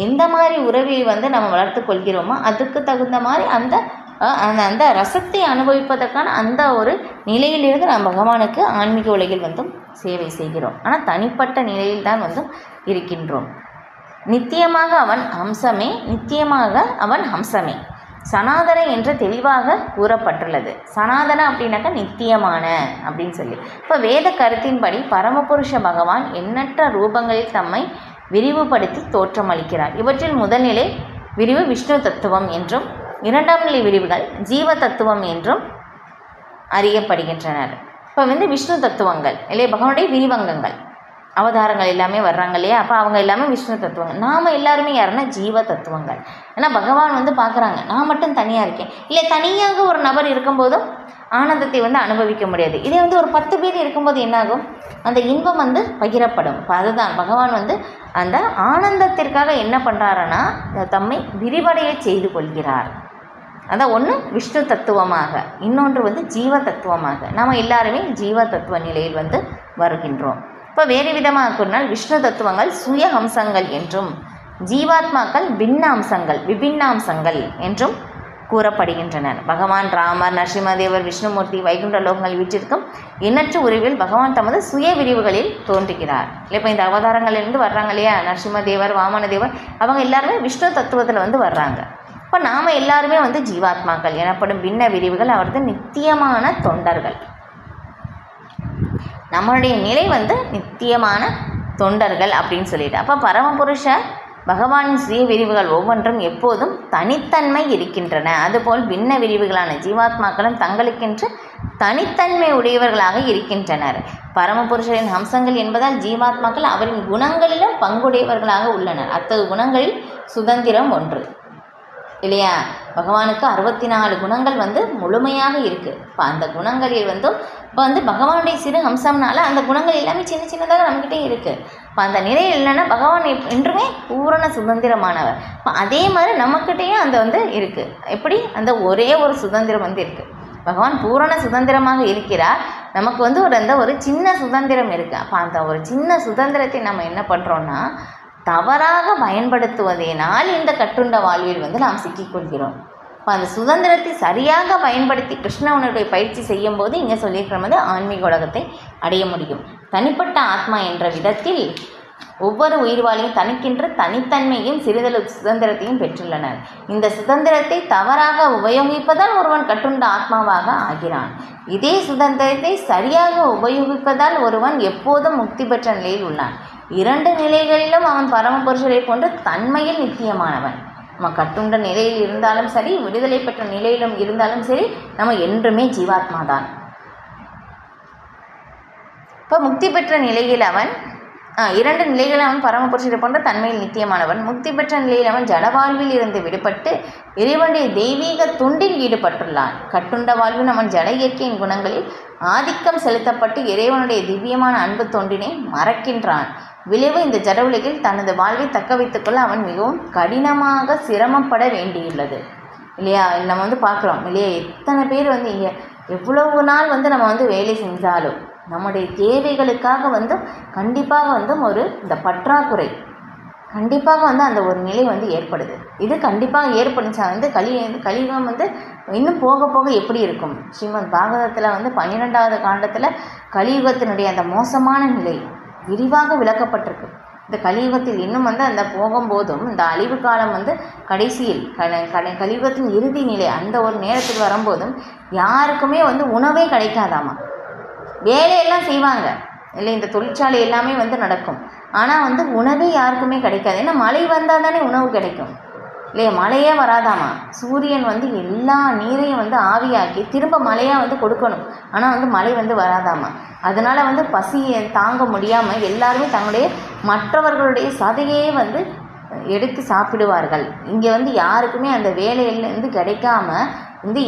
எந்த மாதிரி உறவை வந்து நம்ம வளர்த்து கொள்கிறோமோ அதுக்கு தகுந்த மாதிரி அந்த அந்த ரசத்தை அனுபவிப்பதற்கான அந்த ஒரு நிலையிலிருந்து நாம் பகவானுக்கு ஆன்மீக உலகில் வந்து சேவை செய்கிறோம். ஆனால் தனிப்பட்ட நிலையில் தான் வந்து இருக்கின்றோம். நித்தியமாக அவன் அம்சமே சனாதன என்று தெளிவாக கூறப்பட்டுள்ளது. சனாதன அப்படின்னாக்கா நித்தியமான அப்படின்னு சொல்லி. இப்போ வேத கருத்தின்படி பரமபுருஷ பகவான் எண்ணற்ற ரூபங்களில் தம்மை விரிவுபடுத்தி தோற்றமளிக்கிறார். இவற்றில் முதல்நிலை விரிவு விஷ்ணு தத்துவம் என்றும், இரண்டாம் நிலை விரிவுகள் ஜீவ தத்துவம் என்றும் அறியப்படுகின்றனர். இப்போ வந்து விஷ்ணு தத்துவங்கள் இல்லையா, பகவானுடைய விரிவங்கங்கள், அவதாரங்கள் எல்லாமே வர்றாங்க இல்லையா? அப்போ அவங்க எல்லாமே விஷ்ணு தத்துவங்கள். நாம் எல்லாருமே யாருன்னா ஜீவ தத்துவங்கள். ஏன்னா பகவான் வந்து பார்க்குறாங்க, நான் மட்டும் தனியாக இருக்கேன் இல்லை, தனியாக ஒரு நபர் இருக்கும்போதும் ஆனந்தத்தை வந்து அனுபவிக்க முடியாது. இதே வந்து ஒரு 10 பேர் இருக்கும்போது என்னாகும், அந்த இன்பம் வந்து பகிரப்படும். இப்போ அதுதான் பகவான் வந்து அந்த ஆனந்தத்திற்காக என்ன பண்ணுறாருன்னா தம்மை விரிவடைய செய்து கொள்கிறார். அதான் ஒன்று விஷ்ணு தத்துவமாக, இன்னொன்று வந்து ஜீவ தத்துவமாக. நாம் எல்லாருமே ஜீவ தத்துவ நிலையில் வந்து வருகின்றோம். இப்போ வேறு விதமாக கூறினால் விஷ்ணு தத்துவங்கள் சுய அம்சங்கள் என்றும் ஜீவாத்மாக்கள் பின்ன அம்சங்கள் விபின்னாம்சங்கள் என்றும் கூறப்படுகின்றனர். பகவான் ராமர், நரசிம்மதேவர், விஷ்ணுமூர்த்தி வைகுண்ட லோகங்கள் வீற்றிருக்கும் எண்ணற்ற உருவில் பகவான் தமது சுய விரிவுகளில் தோன்றுகிறார். இல்லை இப்போ இந்த அவதாரங்களிலிருந்து வர்றாங்க இல்லையா, நரசிம்மதேவர், வாமனதேவர், அவங்க எல்லாருமே விஷ்ணு தத்துவத்தில் வந்து வர்றாங்க. இப்போ நாம் எல்லாருமே வந்து ஜீவாத்மாக்கள் எனப்படும் பின்ன விரிவுகள், அவரது நித்தியமான தொண்டர்கள். நம்மளுடைய நிலை வந்து நித்தியமான தொண்டர்கள் அப்படின்னு சொல்லிட்டு, அப்போ பரமபுருஷ பகவானின் சுய விரிவுகள் ஒவ்வொன்றும் எப்போதும் தனித்தன்மை இருக்கின்றன. அதுபோல் பின்ன விரிவுகளான ஜீவாத்மாக்களும் தங்களுக்கென்று தனித்தன்மை உடையவர்களாக இருக்கின்றனர். பரமபுருஷரின் அம்சங்கள் என்பதால் ஜீவாத்மாக்கள் அவரின் குணங்களிலும் பங்குடையவர்களாக உள்ளனர். அத்தகைய குணங்களில் சுதந்திரம் ஒன்று இல்லையா. பகவானுக்கு 64 குணங்கள் வந்து முழுமையாக இருக்குது. இப்போ அந்த குணங்களில் வந்து இப்போ வந்து பகவானுடைய சிறு அம்சம்னால அந்த குணங்கள் எல்லாமே சின்ன சின்னதாக நம்மக்கிட்டே இருக்குது. இப்போ அந்த நிலையில் இல்லைன்னா பகவான் என்றுமே பூரண சுதந்திரமானவர். இப்போ அதே மாதிரி நம்மக்கிட்டேயும் அந்த வந்து இருக்குது. எப்படி அந்த ஒரே ஒரு சுதந்திரம் வந்து இருக்குது. பகவான் பூரண சுதந்திரமாக இருக்கிறார், நமக்கு வந்து ஒரு சின்ன சுதந்திரம் இருக்குது. அப்போ அந்த ஒரு சின்ன சுதந்திரத்தை நம்ம என்ன பண்ணுறோன்னா தவறாக பயன்படுத்துவதனால் இந்த கட்டுண்ட வாழ்வில் வந்து நாம் சிக்கிக்கொள்கிறோம். இப்போ அந்த சுதந்திரத்தை சரியாக பயன்படுத்தி கிருஷ்ண உணர்வை பயிற்சி செய்யும் போது இங்கே சொல்லியிருக்கிற மாதிரி ஆன்மீக உலகத்தை அடைய முடியும். தனிப்பட்ட ஆத்மா என்ற விதத்தில் ஒவ்வொரு உயிர்வாளியும் தனக்கென்று தனித்தன்மையும் சிறிதளவு சுதந்திரத்தையும் பெற்றுள்ளனர். இந்த சுதந்திரத்தை தவறாக உபயோகிப்பதால் ஒருவன் கட்டுண்ட ஆத்மாவாக ஆகிறான். இதே சுதந்திரத்தை சரியாக உபயோகிப்பதால் ஒருவன் எப்போதும் முக்தி பெற்ற நிலையில் உள்ளான். 2 நிலைகளிலும் அவன் பரமபுருஷரை போன்று தன்மையில் நித்தியமானவன். நம்ம கட்டுண்ட நிலையில் இருந்தாலும் சரி, விடுதலை பெற்ற நிலையிலும் இருந்தாலும் சரி, நம்ம என்றுமே ஜீவாத்மா தான். இப்போ முக்தி பெற்ற நிலையில் அவன் 2 நிலைகளில் அவன் பரமபுருஷரை போன்ற தன்மையில் நித்தியமானவன். முக்தி பெற்ற நிலையில் அவன் ஜடவாழ்வில் இருந்து விடுபட்டு இறைவனுடைய தெய்வீக துண்டில் ஈடுபட்டுள்ளான். கட்டுண்ட வாழ்வில் அவன் ஜட இயற்கையின் குணங்களில் ஆதிக்கம் செலுத்தப்பட்டு இறைவனுடைய திவ்யமான அன்பு தொண்டினை மறக்கின்றான். விளைவு இந்த ஜட உலகில் தனது வாழ்வை தக்க வைத்துக்கொள்ள அவன் மிகவும் கடினமாக சிரமப்பட வேண்டியுள்ளது இல்லையா. நம்ம வந்து பார்க்குறோம் இல்லையா, எத்தனை பேர் வந்து இங்கே எவ்வளவு நாள் வந்து நம்ம வந்து வேலை செஞ்சாலும் நம்முடைய தேவைகளுக்காக வந்து கண்டிப்பாக வந்து இந்த பற்றாக்குறை கண்டிப்பாக வந்து அந்த ஒரு நிலை வந்து ஏற்படுது. இது கண்டிப்பாக ஏற்படுச்சா வந்து கலியுகம் வந்து இன்னும் போக போக எப்படி இருக்கும். ஸ்ரீமத் பாகவதத்தில் வந்து 12வது காண்டத்தில் கலியுகத்தினுடைய அந்த மோசமான நிலை விரிவாக விளக்கப்பட்டிருக்கு. இந்த கலியுகத்தில் இன்னும் வந்து அந்த போகும்போதும் இந்த அழிவு காலம் வந்து கடைசியில் கலியுகத்தின் இறுதி நிலை அந்த ஒரு நேரத்தில் வரும்போதும் யாருக்குமே வந்து உணவே கிடைக்காதாமா. வேலையெல்லாம் செய்வாங்க இல்லை, இந்த தொழிற்சாலை எல்லாமே வந்து நடக்கும், ஆனால் வந்து உணவே யாருக்குமே கிடைக்காது. ஏன்னா மழை வந்தால் தானே உணவு கிடைக்கும் இல்லையா. மழையே வராதாமா. சூரியன் வந்து எல்லா நீரையும் வந்து ஆவியாக்கி திரும்ப மழையாக வந்து கொடுக்கணும், ஆனால் வந்து மழை வந்து வராதாமா. அதனால் வந்து பசியை தாங்க முடியாமல் எல்லாருமே தங்களுடைய மற்றவர்களுடைய சதையே வந்து எடுத்து சாப்பிடுவார்கள். இங்கே வந்து யாருக்குமே அந்த வேலையிலேருந்து கிடைக்காம வந்து